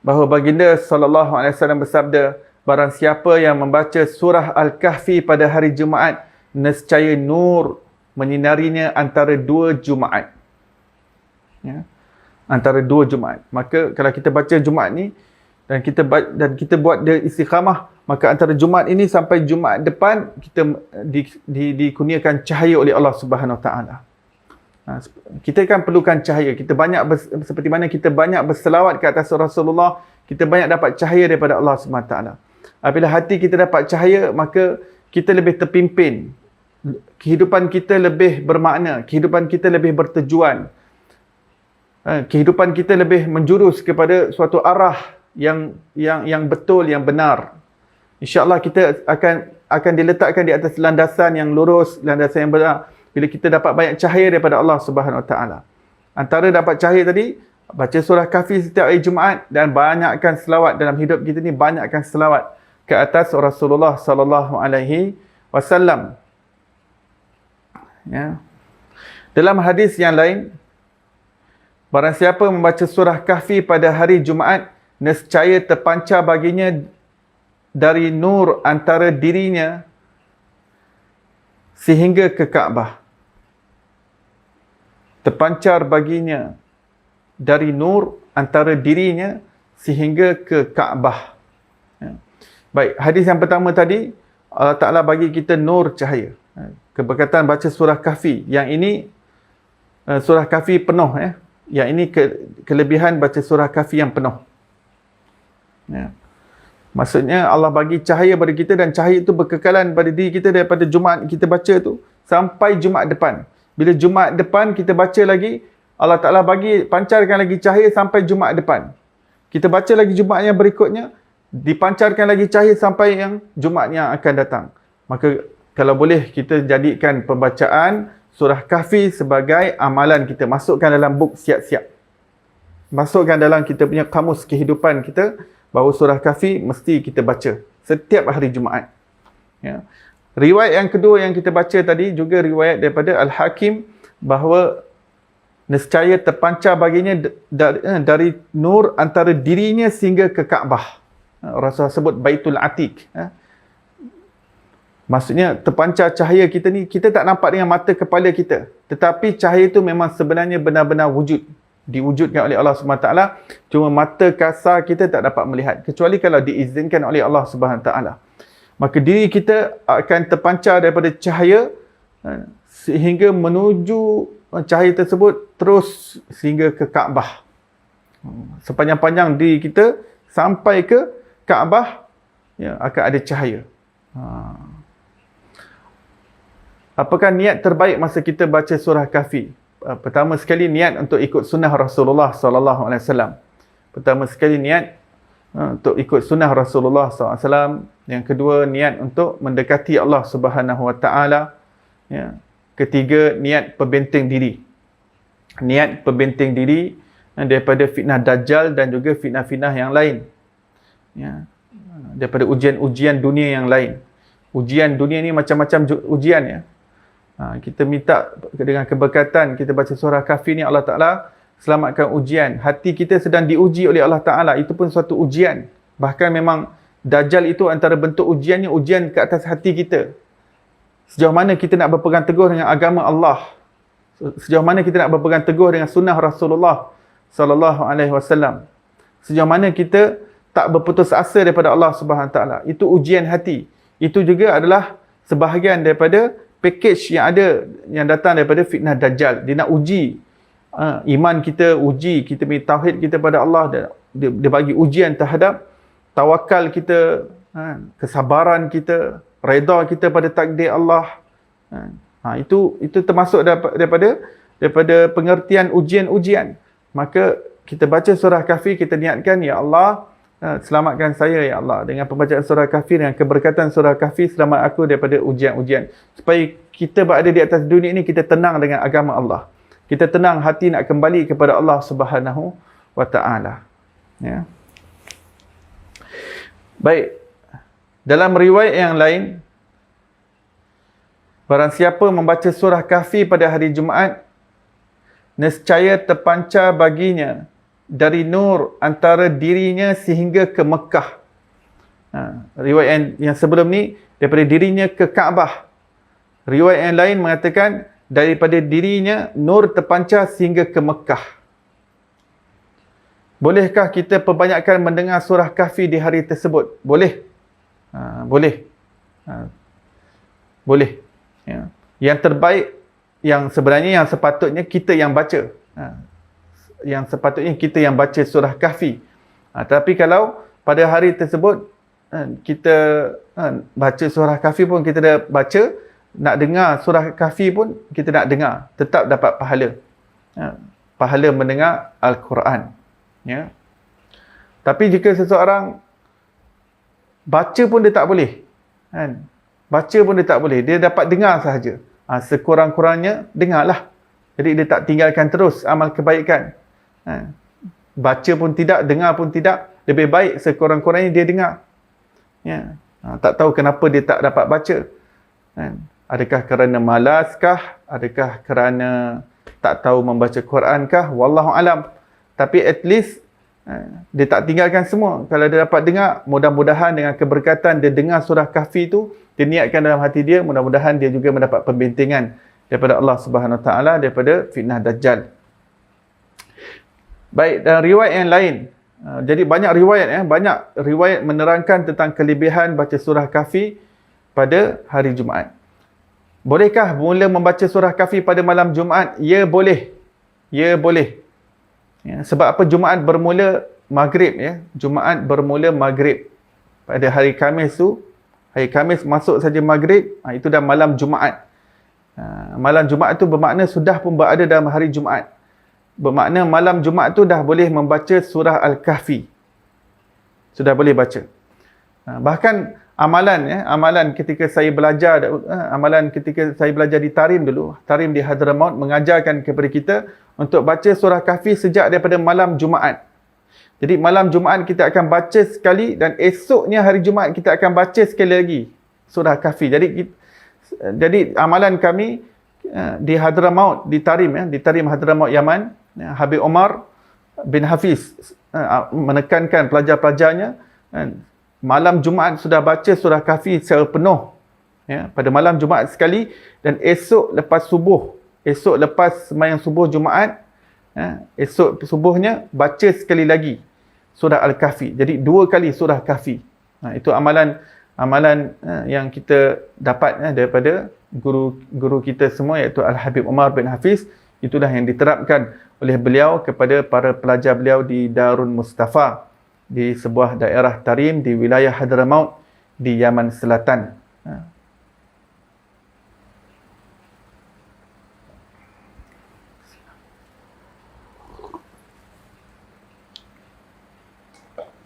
bahawa baginda SAW bersabda, barang siapa yang membaca surah Al-Kahfi pada hari Jumaat, nescaya nur menyinarinya antara 2 Jumaat. Antara 2 Jumaat. Maka kalau kita baca Jumaat ni dan kita buat dia istiqamah, maka antara Jumaat ini sampai Jumaat depan kita dikurniakan cahaya oleh Allah Subhanahu Wa Taala. Kita kan perlukan cahaya. Kita seperti mana kita banyak berselawat ke atas Rasulullah, kita banyak dapat cahaya daripada Allah Subhanahu Wa Taala. Apabila hati kita dapat cahaya, maka kita lebih terpimpin. Kehidupan kita lebih bermakna, kehidupan kita lebih bertujuan. Kehidupan kita lebih menjurus kepada suatu arah yang betul, yang benar. InsyaAllah kita akan diletakkan di atas landasan yang lurus, landasan yang benar, bila kita dapat banyak cahaya daripada Allah Subhanahu Wa Taala. Antara dapat cahaya tadi, baca surah Kahfi setiap hari Jumaat, dan banyakkan selawat dalam hidup kita ni, banyakkan selawat ke atas Rasulullah sallallahu alaihi wasallam. Ya. Dalam hadis yang lain, barang siapa membaca surah Kahfi pada hari Jumaat, nescaya terpancar baginya dari nur antara dirinya sehingga ke Kaabah. Terpancar baginya dari nur antara dirinya sehingga ke Kaabah. Baik, hadis yang pertama tadi, Allah Ta'ala bagi kita nur cahaya. Keberkatan baca surah Kahfi. Yang ini surah Kahfi penuh. Yang ini kelebihan baca surah Kahfi yang penuh. Maksudnya Allah bagi cahaya pada kita, dan cahaya itu berkekalan pada diri kita daripada Jumaat kita baca tu sampai Jumaat depan. Bila Jumaat depan kita baca lagi, Allah Ta'ala pancarkan lagi cahaya sampai Jumaat depan. Kita baca lagi Jumaat yang berikutnya, dipancarkan lagi cahaya sampai yang Jumaat yang akan datang. Maka kalau boleh kita jadikan pembacaan surah Kahfi sebagai amalan kita. Masukkan dalam buk siap-siap. Masukkan dalam kita punya kamus kehidupan kita bahawa surah Kahfi mesti kita baca setiap hari Jumaat. Ya. Riwayat yang kedua yang kita baca tadi juga riwayat daripada Al-Hakim bahawa nescaya terpancar baginya dari nur antara dirinya sehingga ke Kaabah. Rasulullah sebut Baitul Atiq. Maksudnya terpancar cahaya kita ni, kita tak nampak dengan mata kepala kita. Tetapi cahaya itu memang sebenarnya benar-benar wujud. Diwujudkan oleh Allah SWT. Cuma mata kasar kita tak dapat melihat. Kecuali kalau diizinkan oleh Allah SWT. Maka diri kita akan terpancar daripada cahaya sehingga menuju cahaya tersebut terus sehingga ke Kaabah. Sepanjang-panjang diri kita sampai ke Kaabah, ya, akan ada cahaya. Apakah niat terbaik masa kita baca surah Kahfi? Pertama sekali niat untuk ikut sunnah Rasulullah SAW. Pertama sekali niat untuk ikut sunnah Rasulullah SAW. Yang kedua, niat untuk mendekati Allah Subhanahu Wa Taala. Ya. Ketiga, niat perbenteng diri. Niat perbenteng diri daripada fitnah Dajjal dan juga fitnah-fitnah yang lain. Ya. Daripada ujian-ujian dunia yang lain. Ujian dunia ni macam-macam ujian, ya. Kita minta dengan keberkatan kita baca surah Kahfi ni, Allah Ta'ala selamatkan ujian. Hati kita sedang diuji oleh Allah Ta'ala. Itu pun suatu ujian. Bahkan memang Dajjal itu antara bentuk ujiannya, ujian ke atas hati kita. Sejauh mana kita nak berpegang teguh dengan agama Allah. Sejauh mana kita nak berpegang teguh dengan sunnah Rasulullah sallallahu alaihi wasallam. Sejauh mana kita tak berputus asa daripada Allah Subhanahu taala. Itu ujian hati. Itu juga adalah sebahagian daripada package yang ada, yang datang daripada fitnah Dajjal. Dia nak uji iman kita, uji kita punya tauhid kita pada Allah. Dia bagi ujian terhadap tawakal kita, kesabaran kita, redha kita pada takdir Allah. Itu termasuk daripada pengertian ujian-ujian. Maka kita baca surah Kahfi, kita niatkan, ya Allah, selamatkan saya, ya Allah, dengan pembacaan surah Kahfi, dengan keberkatan surah Kahfi, selamat aku daripada ujian-ujian. Supaya kita berada di atas dunia ini, kita tenang dengan agama Allah. Kita tenang hati nak kembali kepada Allah Subhanahu Wa Taala. Ya. Baik. Dalam riwayat yang lain, barang siapa membaca surah Kahfi pada hari Jumaat, nescaya terpancar baginya dari nur antara dirinya sehingga ke Mekah. Riwayat yang sebelum ni daripada dirinya ke Kaabah. Riwayat yang lain mengatakan daripada dirinya nur terpancar sehingga ke Mekah. Bolehkah kita perbanyakkan mendengar surah Kahfi di hari tersebut? Boleh. Boleh. Boleh. Ya. Yang terbaik, yang sebenarnya yang sepatutnya kita yang baca. Yang sepatutnya kita yang baca surah Kahfi. Tapi kalau pada hari tersebut kita baca surah Kahfi pun kita dah baca, nak dengar surah Kahfi pun kita nak dengar, tetap dapat pahala. Pahala mendengar Al-Quran. Ya. Tapi jika seseorang baca pun dia tak boleh. Kan? Baca pun dia tak boleh. Dia dapat dengar sahaja. Sekurang-kurangnya dengarlah. Jadi dia tak tinggalkan terus amal kebaikan. Baca pun tidak, dengar pun tidak. Lebih baik sekurang-kurangnya dia dengar. Ya. Tak tahu kenapa dia tak dapat baca. Adakah kerana malaskah? Adakah kerana tak tahu membaca Quran-kah? Wallahu alam. Tapi at least dia tak tinggalkan semua. Kalau dia dapat dengar, mudah-mudahan dengan keberkatan dia dengar surah Kahfi itu, dia niatkan dalam hati dia, mudah-mudahan dia juga mendapat pembentengan daripada Allah Subhanahu Wa Taala daripada fitnah Dajjal. Baik, dan riwayat yang lain. Jadi banyak riwayat menerangkan tentang kelebihan baca surah Kahfi pada hari Jumaat. Bolehkah mula membaca surah Kahfi pada malam Jumaat? Ya, boleh. Ya, boleh. Ya, sebab apa? Jumaat bermula maghrib, ya. Jumaat bermula maghrib. Pada hari Khamis tu, hari Khamis masuk saja maghrib, itu dah malam Jumaat. Malam Jumaat tu bermakna sudah pun berada dalam hari Jumaat. Bermakna malam Jumaat tu dah boleh membaca surah Al-Kahfi. Sudah boleh baca. Bahkan amalan ketika saya belajar di Tarim dulu, Tarim di Hadramaut mengajarkan kepada kita untuk baca surah Kahfi sejak daripada malam Jumaat. Jadi malam Jumaat kita akan baca sekali dan esoknya hari Jumaat kita akan baca sekali lagi surah Kahfi. Jadi amalan kami di Hadramaut, di Tarim Hadramaut Yaman, Habib Omar bin Hafiz menekankan pelajar-pelajarnya malam Jumaat sudah baca surah Kahfi secara penuh, pada malam Jumaat sekali, dan esok lepas sembahyang subuh Jumaat, esok subuhnya baca sekali lagi surah Al-Kahfi. Jadi 2 kali surah Kahfi. Itu amalan yang kita dapat daripada guru kita semua, iaitu Al-Habib Omar bin Hafiz. Itulah yang diterapkan oleh beliau kepada para pelajar beliau di Darul Mustafa, di sebuah daerah Tarim di wilayah Hadramaut di Yaman Selatan.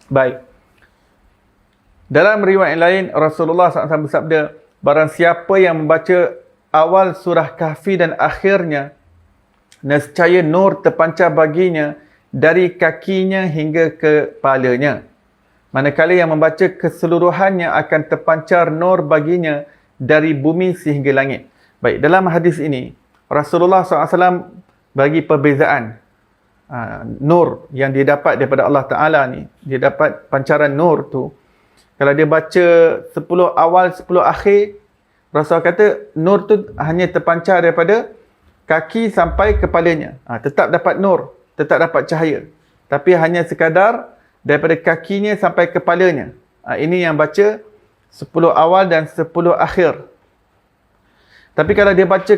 Baik. Dalam riwayat lain, Rasulullah SAW bersabda, barang siapa yang membaca awal surah Kahfi dan akhirnya, nescaya nur terpancar baginya dari kakinya hingga kepalanya. Manakala yang membaca keseluruhannya akan terpancar nur baginya dari bumi sehingga langit. Baik, dalam hadis ini, Rasulullah SAW bagi perbezaan. Nur yang dia dapat daripada Allah Ta'ala ni, dia dapat pancaran nur tu. Kalau dia baca 10 awal, 10 akhir, Rasulullah kata nur tu hanya terpancar daripada kaki sampai kepalanya. Tetap dapat nur, tetap dapat cahaya. Tapi hanya sekadar daripada kakinya sampai kepalanya. Ini yang baca 10 awal dan 10 akhir. Tapi kalau dia baca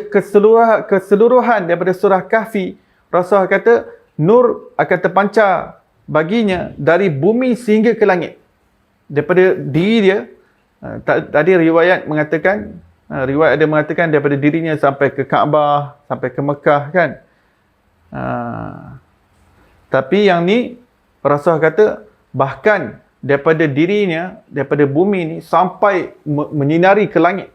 keseluruhan daripada surah Kahfi, Rasulullah kata nur akan terpancar baginya dari bumi sehingga ke langit. Daripada diri dia, tadi riwayat ada mengatakan daripada dirinya sampai ke Kaabah, sampai ke Mekah kan. Tapi yang ni Rasulullah kata bahkan daripada dirinya, daripada bumi ni sampai menyinari ke langit.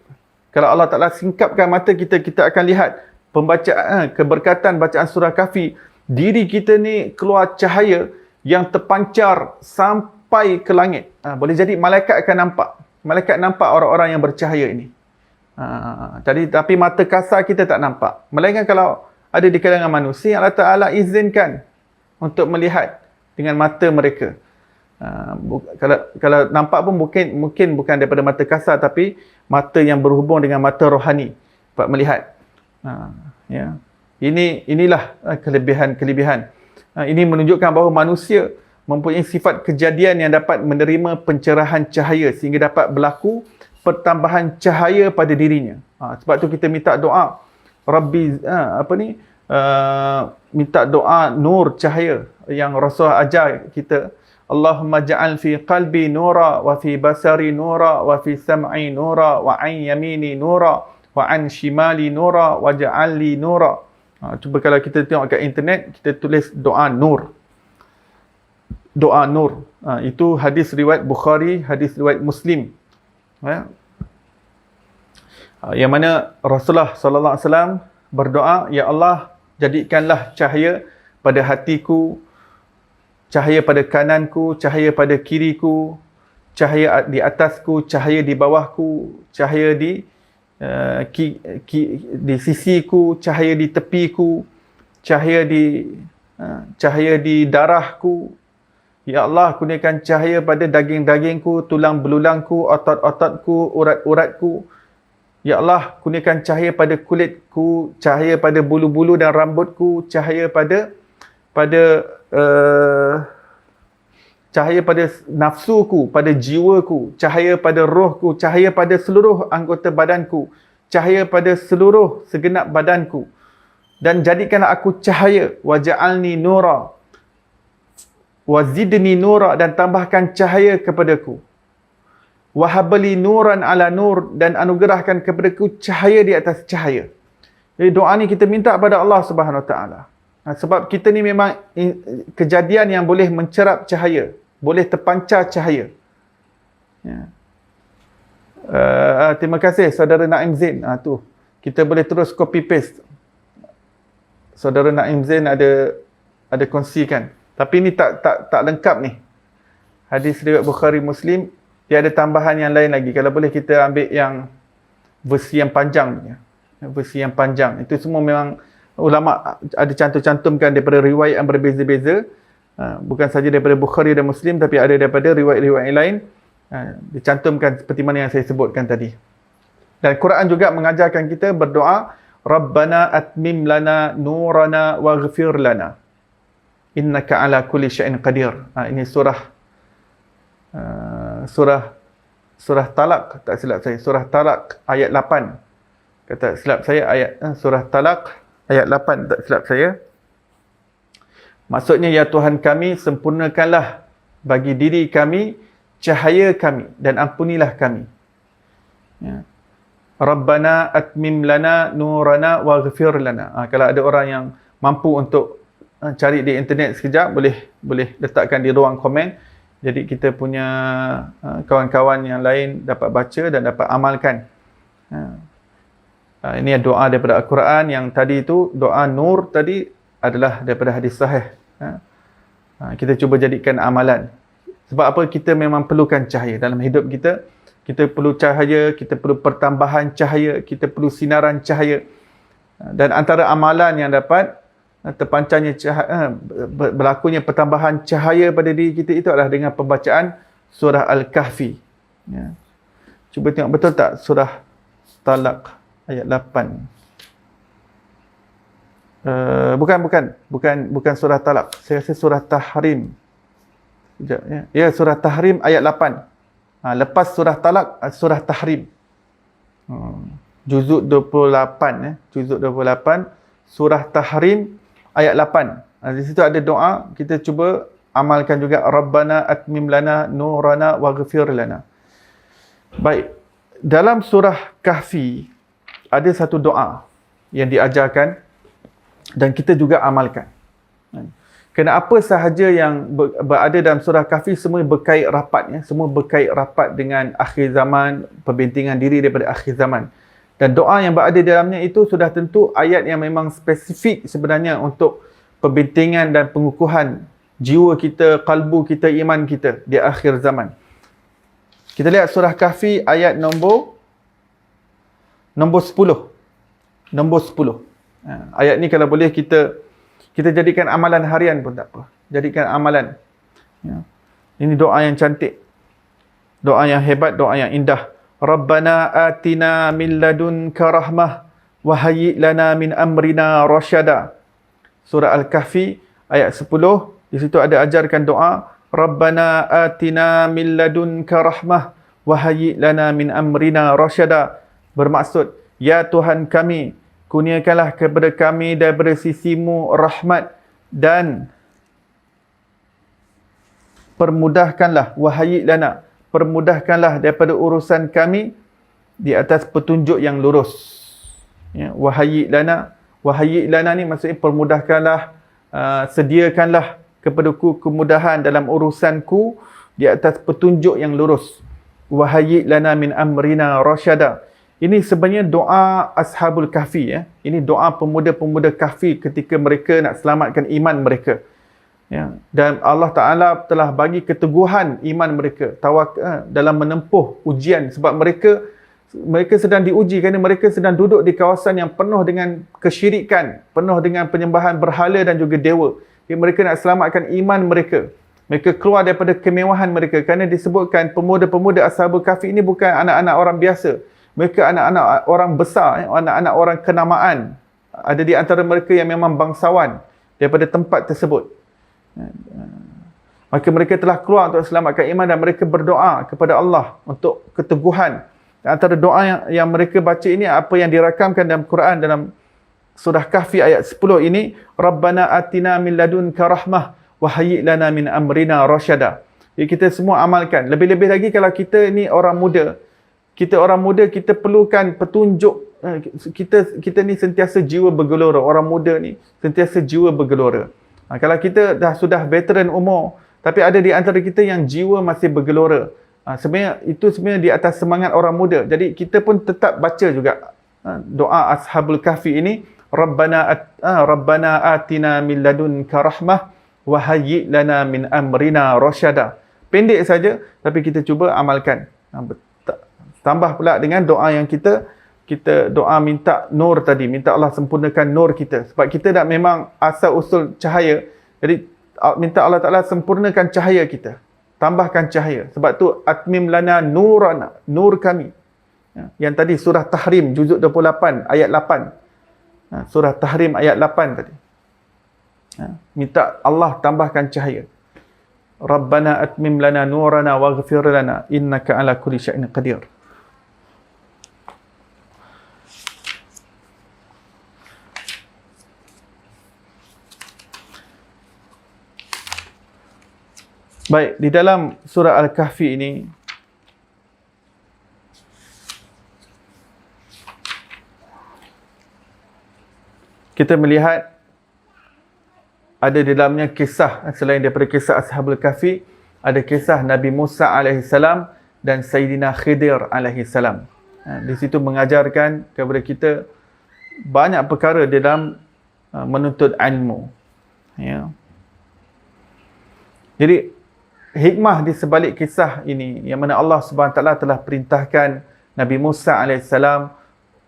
Kalau Allah Ta'ala singkapkan mata kita, kita akan lihat pembacaan, keberkatan bacaan surah Kahfi. Diri kita ni keluar cahaya yang terpancar sampai ke langit. Boleh jadi malaikat akan nampak. Malaikat nampak orang-orang yang bercahaya ini. Tapi mata kasar kita tak nampak. Melainkan kalau ada di kalangan manusia, Allah Ta'ala izinkan untuk melihat dengan mata mereka. Kalau nampak pun mungkin bukan daripada mata kasar, tapi mata yang berhubung dengan mata rohani dapat melihat. Inilah kelebihan. Ini menunjukkan bahawa manusia mempunyai sifat kejadian yang dapat menerima pencerahan cahaya sehingga dapat berlaku pertambahan cahaya pada dirinya. Sebab tu kita minta doa Rabbi minta doa nur cahaya yang Rasul ajar kita. Allahumma ja'al fi qalbi nura wa fi basari nura wa fi sam'i nura wa an yamini nura wa an shimali nura wa ja'al li nura. Cuba kalau kita tengok kat internet, kita tulis doa nur. Doa nur. Itu hadis riwayat Bukhari, hadis riwayat Muslim. Yang mana Rasulullah sallallahu alaihi wasallam berdoa, ya Allah, jadikanlah cahaya pada hatiku, cahaya pada kananku, cahaya pada kiriku, cahaya di atasku, cahaya di bawahku, cahaya di sisiku, cahaya di tepiku, cahaya di darahku. Ya Allah, kurniakan cahaya pada daging-dagingku, tulang belulangku, otot-ototku, urat-uratku. Ya Allah, kurniakan cahaya pada kulitku, cahaya pada bulu-bulu dan rambutku, cahaya pada cahaya pada nafsuku, pada jiwaku, cahaya pada rohku, cahaya pada seluruh anggota badanku, cahaya pada seluruh segenap badanku. Dan jadikanlah aku cahaya, waja'alni nura, wazidni nura, dan tambahkan cahaya kepadaku. Wahabli nuran ala nur, dan anugerahkan kepadaku cahaya di atas cahaya. Jadi doa ni kita minta pada Allah Subhanahu Wa Taala. Sebab kita ni memang kejadian yang boleh mencerap cahaya, boleh terpancar cahaya. Ya. Terima kasih saudara Naim Zain. Tu kita boleh terus copy paste. Saudara Naim Zain ada kongsikan. Tapi ni tak lengkap ni. Hadis riwayat Bukhari Muslim, dia ada tambahan yang lain lagi. Kalau boleh kita ambil yang versi yang panjang. Versi yang panjang. Itu semua memang ulama ada cantumkan daripada riwayat yang berbeza-beza. Bukan saja daripada Bukhari dan Muslim, tapi ada daripada riwayat-riwayat yang lain. Dicantumkan seperti mana yang saya sebutkan tadi. Dan Quran juga mengajarkan kita berdoa, Rabbana atmim lana nurana waghfir lana. Innaka ala kulli syai'in qadir. Ini surah Talaq, tak silap saya. Surah Talaq ayat 8. Kata silap saya surah Talaq ayat 8, tak silap saya. Maksudnya, ya Tuhan kami, sempurnakanlah bagi diri kami cahaya kami dan ampunilah kami. Ya. Rabbana atmim lana nurana waghfir lana. Kalau ada orang yang mampu untuk cari di internet sekejap, boleh letakkan di ruang komen. Jadi kita punya kawan-kawan yang lain dapat baca dan dapat amalkan. Ini doa daripada Al-Quran. Yang tadi itu, doa nur tadi adalah daripada hadis sahih. Kita cuba jadikan amalan. Sebab apa? Kita memang perlukan cahaya dalam hidup kita. Kita perlu cahaya, kita perlu pertambahan cahaya, kita perlu sinaran cahaya. Dan antara amalan yang dapat terpancarnya cahaya, berlakunya pertambahan cahaya pada diri kita itu adalah dengan pembacaan surah Al-Kahfi. Ya. Cuba tengok betul tak surah Talaq ayat 8. Bukan surah Talaq. Saya rasa surah Tahrim. Sekejap, ya. Ya, surah Tahrim ayat 8. Lepas surah Talaq, surah Tahrim. Juzuk 28, juzuk 28, surah Tahrim ayat 8. Di situ ada doa, kita cuba amalkan juga. Rabbana atmim lana nurana waghfir lana. Baik, dalam surah Kahfi ada satu doa yang diajarkan dan kita juga amalkan. Kerana apa sahaja yang berada dalam surah Kahfi semua berkait rapat, ya. Semua berkait rapat dengan akhir zaman, pembentingan diri daripada akhir zaman. Dan doa yang berada dalamnya itu sudah tentu ayat yang memang spesifik sebenarnya untuk pembentingan dan pengukuhan jiwa kita, kalbu kita, iman kita di akhir zaman. Kita lihat surah Kahfi ayat nombor 10. Nombor 10. Ayat ni kalau boleh kita jadikan amalan harian pun tak apa. Jadikan amalan. Ya. Ini doa yang cantik. Doa yang hebat, doa yang indah. Rabbana atina min ladunka rahmah wa hayyi' lana min amrina rasyada. Surah Al-Kahfi ayat 10. Di situ ada ajarkan doa. Rabbana atina min ladunka rahmah wa hayyi' lana min amrina rasyada. Bermaksud, ya Tuhan kami, kurniakanlah kepada kami daripada sisimu rahmat dan permudahkanlah, wahayyi lana, permudahkanlah daripada urusan kami di atas petunjuk yang lurus. Ya, wahayyi lana ni maksudnya permudahkanlah, sediakanlah kepadaku kemudahan dalam urusanku di atas petunjuk yang lurus. Wahayyi lana min amrina rasyada. Ini sebenarnya doa Ashabul Kahfi, ya. Ini doa pemuda-pemuda Kahfi ketika mereka nak selamatkan iman mereka. Ya. Dan Allah Ta'ala telah bagi keteguhan iman mereka dalam menempuh ujian. Sebab mereka sedang diuji kerana mereka sedang duduk di kawasan yang penuh dengan kesyirikan, penuh dengan penyembahan berhala dan juga dewa. Jadi mereka nak selamatkan iman mereka. Mereka keluar daripada kemewahan mereka kerana disebutkan pemuda-pemuda Ashabul Kahfi ini bukan anak-anak orang biasa. Mereka anak-anak orang besar, anak-anak orang kenamaan. Ada di antara mereka yang memang bangsawan daripada tempat tersebut. Maka mereka telah keluar untuk selamatkan iman dan mereka berdoa kepada Allah untuk keteguhan. Antara doa yang mereka baca ini, apa yang dirakamkan dalam Quran dalam surah Kahfi ayat 10 ini, Rabbana atina min ladunka rahmah wa hayyi' lana min amrina rasyada. Jadi kita semua amalkan. Lebih-lebih lagi kalau kita ni orang muda. Kita orang muda, kita perlukan petunjuk kita ni sentiasa jiwa bergelora. Orang muda ni sentiasa jiwa bergelora. Kalau kita sudah veteran umur, tapi ada di antara kita yang jiwa masih bergelora, sebenarnya di atas semangat orang muda. Jadi kita pun tetap baca juga doa Ashabul Kahfi ini, Rabbana atina min ladunka rahmah wa hayyi lana min amrina rasyada. Pendek saja, tapi kita cuba amalkan. Tambah pula dengan doa yang kita doa minta nur tadi, minta Allah sempurnakan nur kita. Sebab kita dah memang asal usul cahaya. Jadi minta Allah Ta'ala sempurnakan cahaya kita. Tambahkan cahaya. Sebab tu atmim lana nurana, nur kami. Yang tadi surah Tahrim juzuk 28 ayat 8. Surah Tahrim ayat 8 tadi. Minta Allah tambahkan cahaya. Rabbana atmim lana nurana waghfir lana innaka ala kulli syai'in qadir. Baik, di dalam surah Al-Kahfi ini kita melihat ada di dalamnya kisah, selain daripada kisah Ashabul Kahfi, ada kisah Nabi Musa AS dan Sayyidina Khidir AS. Di situ mengajarkan kepada kita banyak perkara di dalam menuntut ilmu. Ya. Jadi hikmah di sebalik kisah ini, yang mana Allah SWT telah perintahkan Nabi Musa AS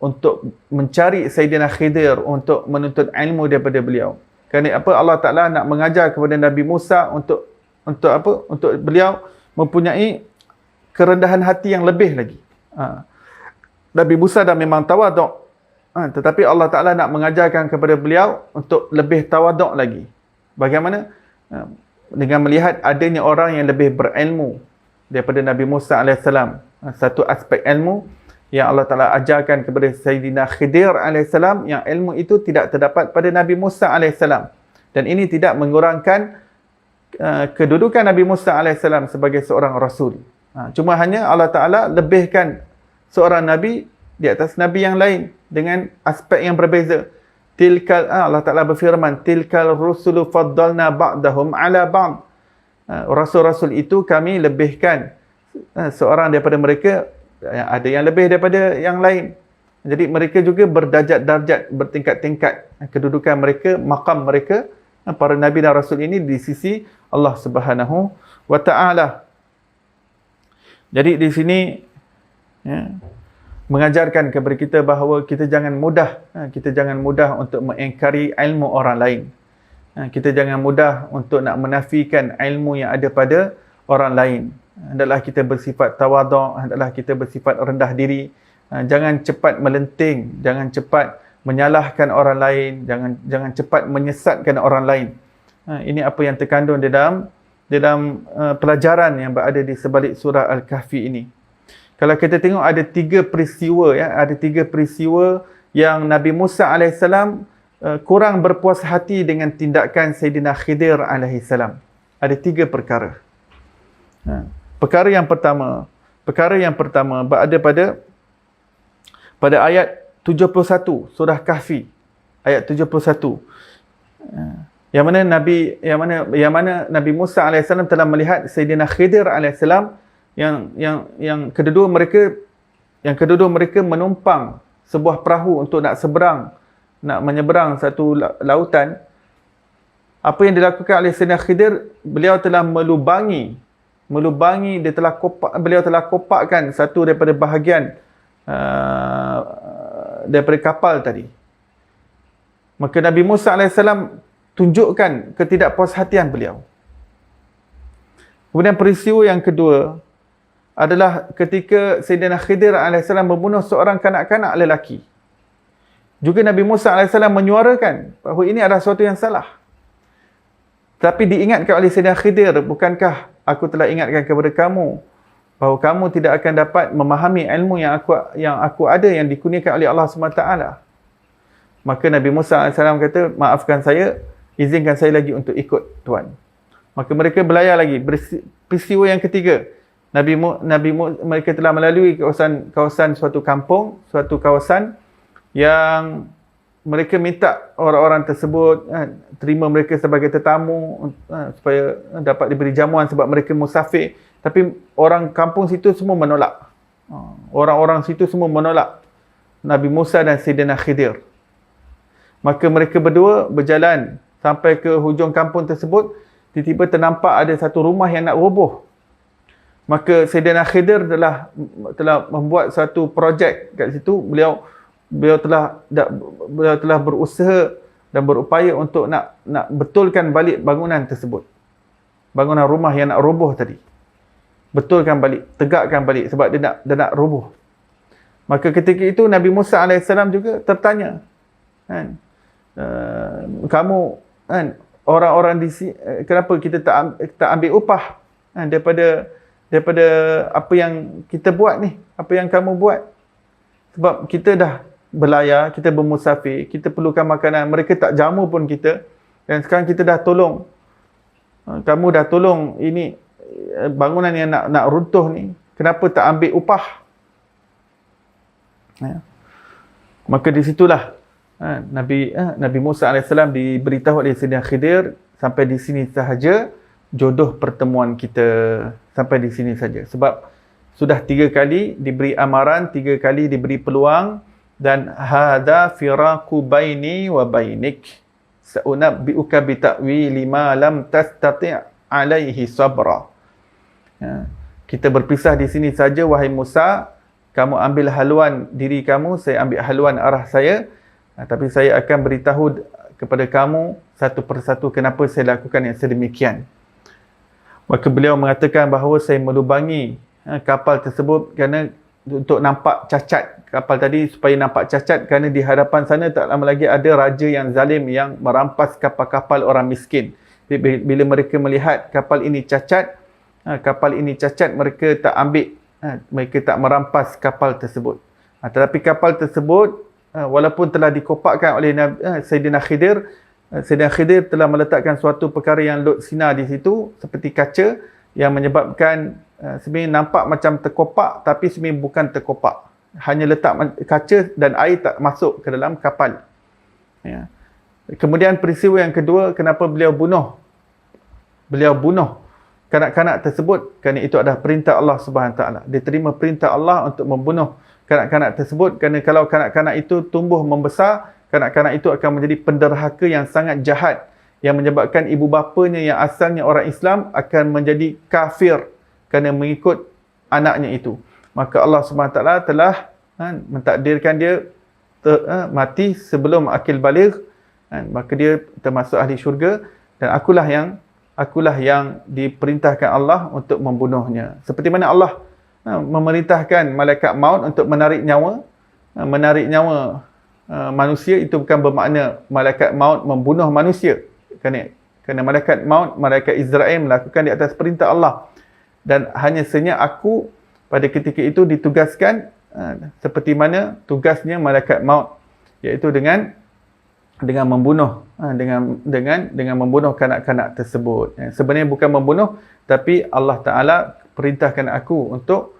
untuk mencari Sayyidina Khidir untuk menuntut ilmu daripada beliau. Kerana apa? Allah Ta'ala nak mengajar kepada Nabi Musa untuk apa? Untuk beliau mempunyai kerendahan hati yang lebih lagi. Nabi Musa dah memang tawaduk, tetapi Allah Ta'ala nak mengajarkan kepada beliau untuk lebih tawaduk lagi. Bagaimana? Dengan melihat adanya orang yang lebih berilmu daripada Nabi Musa AS. Satu aspek ilmu yang Allah Ta'ala ajarkan kepada Sayyidina Khidir AS, yang ilmu itu tidak terdapat pada Nabi Musa AS. Dan ini tidak mengurangkan kedudukan Nabi Musa AS sebagai seorang Rasul. Cuma hanya Allah Ta'ala lebihkan seorang Nabi di atas Nabi yang lain dengan aspek yang berbeza. Allah Ta'ala berfirman, tilkal rusulu faddalna ba'dahum ala ba'd. Rasul-rasul itu kami lebihkan seorang daripada mereka, ada yang lebih daripada yang lain. Jadi mereka juga berdarjat-darjat, bertingkat-tingkat kedudukan mereka, maqam mereka, para nabi dan rasul ini di sisi Allah Subhanahu wa Ta'ala. Jadi di sini mengajarkan kepada kita bahawa kita jangan mudah untuk mengingkari ilmu orang lain. Kita jangan mudah untuk nak menafikan ilmu yang ada pada orang lain. Hendaklah kita bersifat tawaduk, hendaklah kita bersifat rendah diri. Jangan cepat melenting, jangan cepat menyalahkan orang lain, jangan cepat menyesatkan orang lain. Ini apa yang terkandung di dalam pelajaran yang berada di sebalik surah Al-Kahfi ini. Kalau kita tengok ada tiga peristiwa yang Nabi Musa AS kurang berpuas hati dengan tindakan Sayyidina Khidir AS. Ada tiga perkara. Perkara yang pertama berada pada ayat 71 surah Kahfi, ayat 71. Yang mana Nabi Musa AS telah melihat Sayyidina Khidir AS yang kedua mereka menumpang sebuah perahu untuk nak menyeberang satu lautan. Apa yang dilakukan oleh Sayyidina Khidir, beliau telah beliau telah kopakkan satu daripada bahagian daripada kapal tadi. Maka Nabi Musa AS tunjukkan ketidakpuashatian beliau. Kemudian peristiwa yang kedua adalah ketika Sayyidina Khidir AS membunuh seorang kanak-kanak lelaki. Juga Nabi Musa AS menyuarakan bahawa ini adalah sesuatu yang salah. Tapi diingatkan oleh Sayyidina Khidir, bukankah aku telah ingatkan kepada kamu bahawa kamu tidak akan dapat memahami ilmu yang aku ada, yang dikurniakan oleh Allah SWT. Maka Nabi Musa AS kata, maafkan saya, izinkan saya lagi untuk ikut Tuan. Maka mereka berlayar lagi. Peristiwa yang ketiga, mereka telah melalui kawasan suatu kampung, suatu kawasan yang mereka minta orang-orang tersebut terima mereka sebagai tetamu supaya dapat diberi jamuan sebab mereka musafir. Tapi orang kampung situ semua menolak. Orang-orang situ semua menolak Nabi Musa dan Sayyidina Khidir. Maka mereka berdua berjalan sampai ke hujung kampung tersebut. Tiba-tiba ternampak ada satu rumah yang nak roboh. Maka Sayyidina Khidir telah membuat satu projek kat situ. Beliau telah berusaha dan berupaya untuk nak betulkan balik bangunan tersebut. Bangunan rumah yang nak roboh tadi. Betulkan balik, tegakkan balik sebab dia nak roboh. Maka ketika itu Nabi Musa AS juga tertanya, kan, kamu kan, orang-orang di sini, kenapa kita tak ambil upah daripada apa yang kita buat ni, apa yang kamu buat? Sebab kita dah berlayar, kita bermusafir, kita perlukan makanan, mereka tak jamu pun kita, dan sekarang kita dah tolong, kamu dah tolong ini bangunan yang nak runtuh ni, kenapa tak ambil upah? Maka di situlah Nabi Musa AS diberitahu oleh Sayyidina Khidir, sampai di sini sahaja jodoh pertemuan kita, sampai di sini saja. Sebab sudah 3 kali diberi amaran, 3 kali diberi peluang, dan hadza firaqu baini wa bainik sa'unabbi'uka bi ta'wili ma lam tastati' alaihi sabra. Kita berpisah di sini saja wahai Musa, kamu ambil haluan diri kamu, saya ambil haluan arah saya. Tapi saya akan beritahu kepada kamu satu persatu kenapa saya lakukan yang sedemikian. Maka beliau mengatakan bahawa saya melubangi kapal tersebut kerana untuk nampak cacat kapal tadi, supaya nampak cacat, kerana di hadapan sana tak lama lagi ada raja yang zalim yang merampas kapal-kapal orang miskin. Bila mereka melihat kapal ini cacat, mereka tak ambil, mereka tak merampas kapal tersebut. Tetapi kapal tersebut walaupun telah dikopakkan oleh Sayyidina Khidir, Sayyidina Khidir telah meletakkan suatu perkara yang lut sinar di situ seperti kaca yang menyebabkan sebenarnya nampak macam terkopak, tapi sebenarnya bukan terkopak. Hanya letak kaca dan air tak masuk ke dalam kapal. Ya. Kemudian peristiwa yang kedua, kenapa beliau bunuh kanak-kanak tersebut, kerana itu adalah perintah Allah Subhanahu Taala. Dia terima perintah Allah untuk membunuh kanak-kanak tersebut, kerana kalau kanak-kanak itu tumbuh membesar, kanak-kanak itu akan menjadi penderhaka yang sangat jahat, yang menyebabkan ibu bapanya yang asalnya orang Islam akan menjadi kafir kerana mengikut anaknya itu. Maka Allah SWT telah mentakdirkan dia mati sebelum akil baligh, maka dia termasuk ahli syurga, dan akulah yang diperintahkan Allah untuk membunuhnya. Seperti mana Allah memerintahkan malaikat maut untuk menarik nyawa manusia, itu bukan bermakna malaikat maut membunuh manusia, kerana malaikat maut, malaikat Israel melakukan di atas perintah Allah, dan hanya saja aku pada ketika itu ditugaskan seperti mana tugasnya malaikat maut, iaitu dengan membunuh dengan membunuh kanak-kanak tersebut. Sebenarnya bukan membunuh, tapi Allah Taala perintahkan aku untuk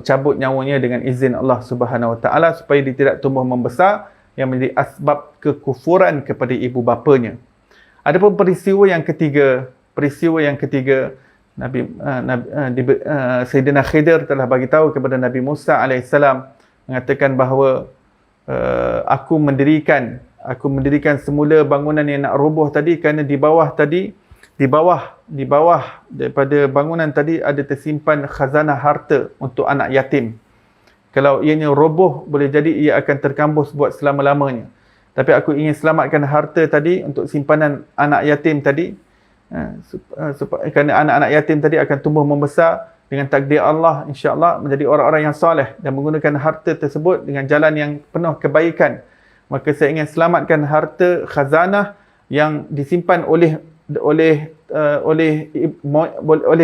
cabut nyawanya dengan izin Allah Subhanahu Wa Taala, supaya dia tidak tumbuh membesar yang menjadi asbab kekufuran kepada ibu bapanya. Adapun peristiwa yang ketiga, Sayyidina Khidir telah bagi tahu kepada Nabi Musa AS, mengatakan bahawa aku mendirikan semula bangunan yang nak roboh tadi, kerana di bawah daripada bangunan tadi ada tersimpan khazanah harta untuk anak yatim. Kalau ianya roboh, boleh jadi ia akan terkambus buat selama-lamanya. Tapi aku ingin selamatkan harta tadi untuk simpanan anak yatim tadi, kerana anak-anak yatim tadi akan tumbuh membesar dengan takdir Allah, insya-Allah menjadi orang-orang yang soleh dan menggunakan harta tersebut dengan jalan yang penuh kebaikan. Maka saya ingin selamatkan harta khazanah yang disimpan oleh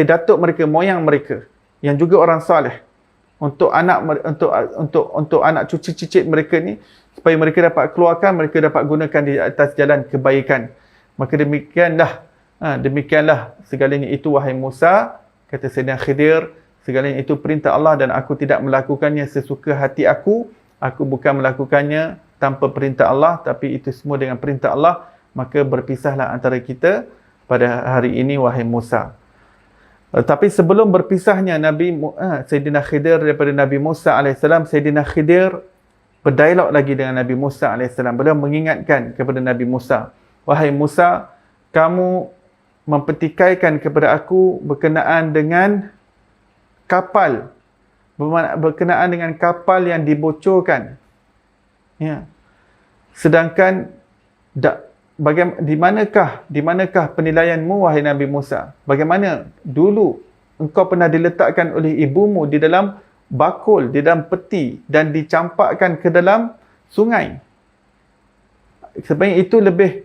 datuk mereka, moyang mereka yang juga orang soleh, untuk anak cucu cicit mereka ni, supaya mereka dapat keluarkan, mereka dapat gunakan di atas jalan kebaikan. Maka demikianlah segalanya itu wahai Musa, kata Sayyidina Khidir, segalanya itu perintah Allah dan aku tidak melakukannya sesuka hati aku bukan melakukannya tanpa perintah Allah, tapi itu semua dengan perintah Allah, maka berpisahlah antara kita pada hari ini, wahai Musa. Tapi sebelum berpisahnya Sayyidina Khidir daripada Nabi Musa AS, Sayyidina Khidir berdialog lagi dengan Nabi Musa AS. Beliau mengingatkan kepada Nabi Musa, wahai Musa, kamu mempertikaikan kepada aku berkenaan dengan kapal, berkenaan dengan kapal yang dibocorkan. Ya. Sedangkan di manakah penilaianmu, wahai Nabi Musa? Bagaimana dulu engkau pernah diletakkan oleh ibumu di dalam bakul, di dalam peti dan dicampakkan ke dalam sungai? Sebenarnya itu lebih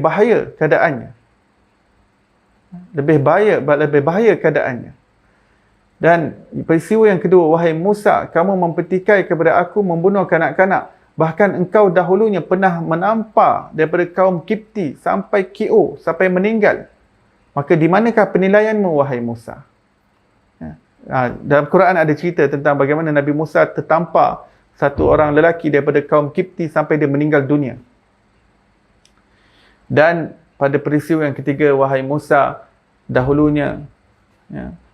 bahaya keadaannya. Lebih bahaya keadaannya. Dan peristiwa yang kedua, wahai Musa, kamu mempertikai kepada aku membunuh kanak-kanak. Bahkan engkau dahulunya pernah menampar daripada kaum Kipti sampai KO, sampai meninggal. Maka di manakah penilaianmu, wahai Musa? Dalam Quran ada cerita tentang bagaimana Nabi Musa tertampar satu orang lelaki daripada kaum Kipti sampai dia meninggal dunia. Dan pada peristiwa yang ketiga, wahai Musa, dahulunya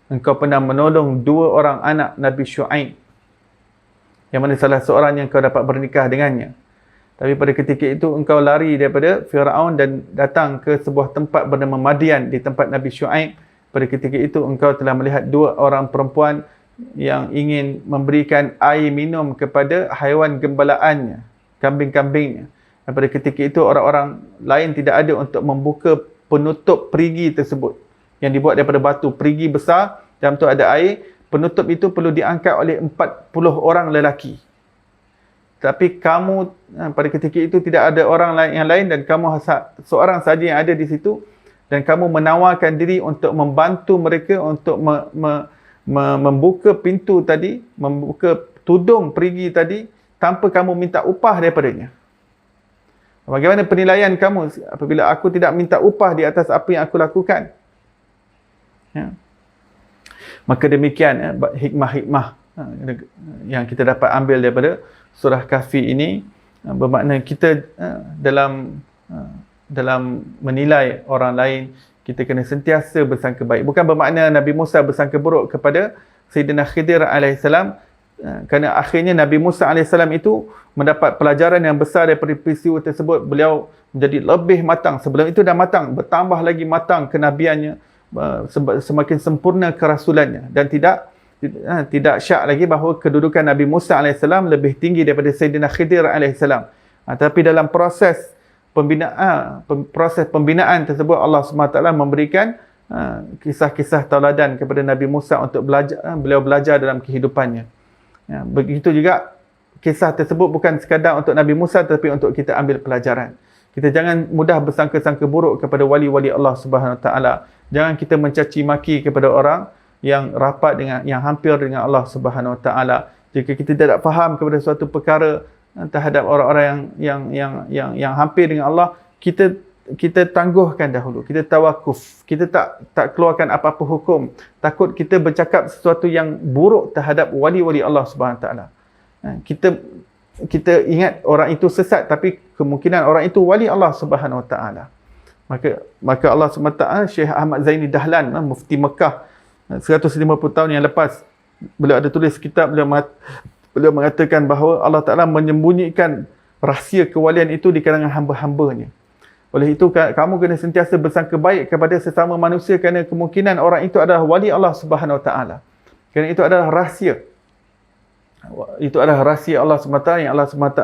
engkau pernah menolong 2 orang anak Nabi Syuaib, yang mana salah seorang yang kau dapat bernikah dengannya. Tapi pada ketika itu engkau lari daripada Firaun dan datang ke sebuah tempat bernama Madian, di tempat Nabi Syuaib. Pada ketika itu engkau telah melihat 2 orang perempuan yang ingin memberikan air minum kepada haiwan gembalaannya, kambing-kambingnya. Dan pada ketika itu orang-orang lain tidak ada untuk membuka penutup perigi tersebut yang dibuat daripada batu, perigi besar, dalam tu ada air. Penutup itu perlu diangkat oleh 40 orang lelaki. Tapi kamu pada ketika itu tidak ada orang yang lain dan kamu seorang saja yang ada di situ, dan kamu menawarkan diri untuk membantu mereka untuk membuka pintu tadi, membuka tudung perigi tadi tanpa kamu minta upah daripadanya. Bagaimana penilaian kamu apabila aku tidak minta upah di atas apa yang aku lakukan? Ya. Maka demikian hikmah-hikmah yang kita dapat ambil daripada surah Kahfi ini, bermakna kita dalam menilai orang lain, kita kena sentiasa bersangka baik. Bukan bermakna Nabi Musa bersangka buruk kepada Sayyidina Khidir AS, kerana akhirnya Nabi Musa AS itu mendapat pelajaran yang besar daripada peristiwa tersebut. Beliau menjadi lebih matang. Sebelum itu dah matang, bertambah lagi matang kenabiannya, semakin sempurna kerasulannya, dan tidak syak lagi bahawa kedudukan Nabi Musa AS lebih tinggi daripada Sayyidina Khidir AS. Tapi dalam proses pembinaan tersebut, Allah SWT memberikan kisah-kisah tauladan kepada Nabi Musa untuk beliau belajar dalam kehidupannya. Begitu juga kisah tersebut bukan sekadar untuk Nabi Musa, tetapi untuk kita ambil pelajaran. Kita jangan mudah bersangka-sangka buruk kepada wali-wali Allah Subhanahu Wa Taala. Jangan kita mencaci maki kepada orang yang rapat dengan, yang hampir dengan Allah Subhanahu Wa Taala. Jika kita tidak faham kepada suatu perkara terhadap orang-orang yang hampir dengan Allah, kita tangguhkan dahulu. Kita tawakuf. Kita tak keluarkan apa-apa hukum. Takut kita bercakap sesuatu yang buruk terhadap wali-wali Allah Subhanahu Wa Taala. Kita ingat orang itu sesat, tapi kemungkinan orang itu wali Allah Subhanahu Wa Taala. Maka Allah SWT, Syekh Ahmad Zaini Dahlan, mufti Mekah 150 tahun yang lepas, beliau ada tulis kitab, beliau mengatakan bahawa Allah Ta'ala menyembunyikan rahsia kewalian itu di kalangan hamba-hambanya. Oleh itu kamu kena sentiasa bersangka baik kepada sesama manusia, kerana kemungkinan orang itu adalah wali Allah Subhanahu Wa Taala. Kerana itu adalah rahsia. Itu adalah rahsia Allah SWT yang Allah SWT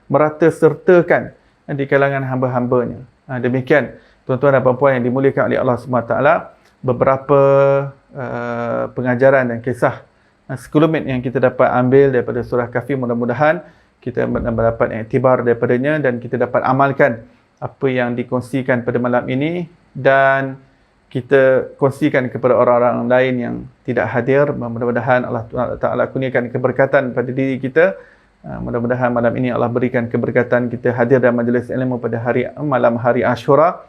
merata sertakan di kalangan hamba-hambanya. Demikian tuan-tuan dan puan-puan yang dimuliakan oleh Allah SWT, beberapa pengajaran dan kisah sekelumit yang kita dapat ambil daripada surah Kahfi. Mudah-mudahan kita mendapat iktibar daripadanya dan kita dapat amalkan apa yang dikongsikan pada malam ini, dan kita kongsikan kepada orang-orang lain yang tidak hadir. Mudah-mudahan Allah Ta'ala kurniakan keberkatan pada diri kita. Mudah-mudahan malam ini Allah berikan keberkatan kita hadir dalam majlis ilmu pada malam hari Ashura.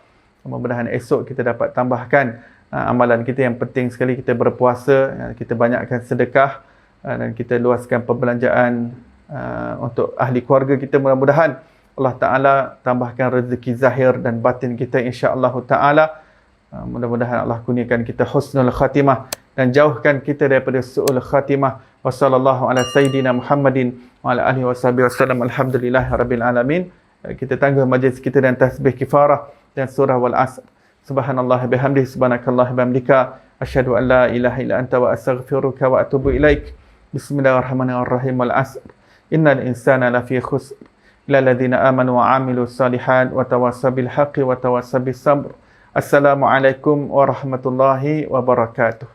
Mudah-mudahan esok kita dapat tambahkan amalan kita yang penting sekali, kita berpuasa, kita banyakkan sedekah, dan kita luaskan perbelanjaan untuk ahli keluarga kita. Mudah-mudahan Allah Ta'ala tambahkan rezeki zahir dan batin kita insya-Allah Ta'ala. Mudah-mudahan Allah kurniakan kita husnul khatimah dan jauhkan kita daripada su'ul khatimah. Wa sallallahu ala sayyidina Muhammadin wa ala alihi wasallam. Alhamdulillahi rabbil alamin. Kita tangguh majlis kita dan tasbih kifarah dan surah wal asr. Subhanallah bihamdihi, subhanakallah bihamdika, asyhadu an la ilaha illa anta wa astaghfiruka wa atubu ilaik. Bismillahirrahmanirrahim. Wal asr. Innal insana lafi khusr. Illa alladhina amanu wa amilu salihat wa tawassaw bil haqqi wa tawassaw bis sabr. Assalamualaikum warahmatullahi wabarakatuh.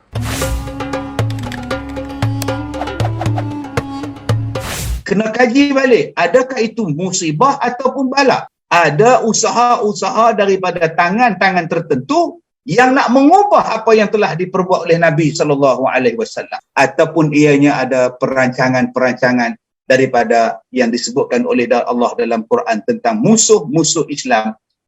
Kena kaji balik, adakah itu musibah ataupun bala? Ada usaha-usaha daripada tangan-tangan tertentu yang nak mengubah apa yang telah diperbuat oleh Nabi SAW, ataupun ianya ada perancangan-perancangan daripada yang disebutkan oleh Allah dalam Quran tentang musuh-musuh Islam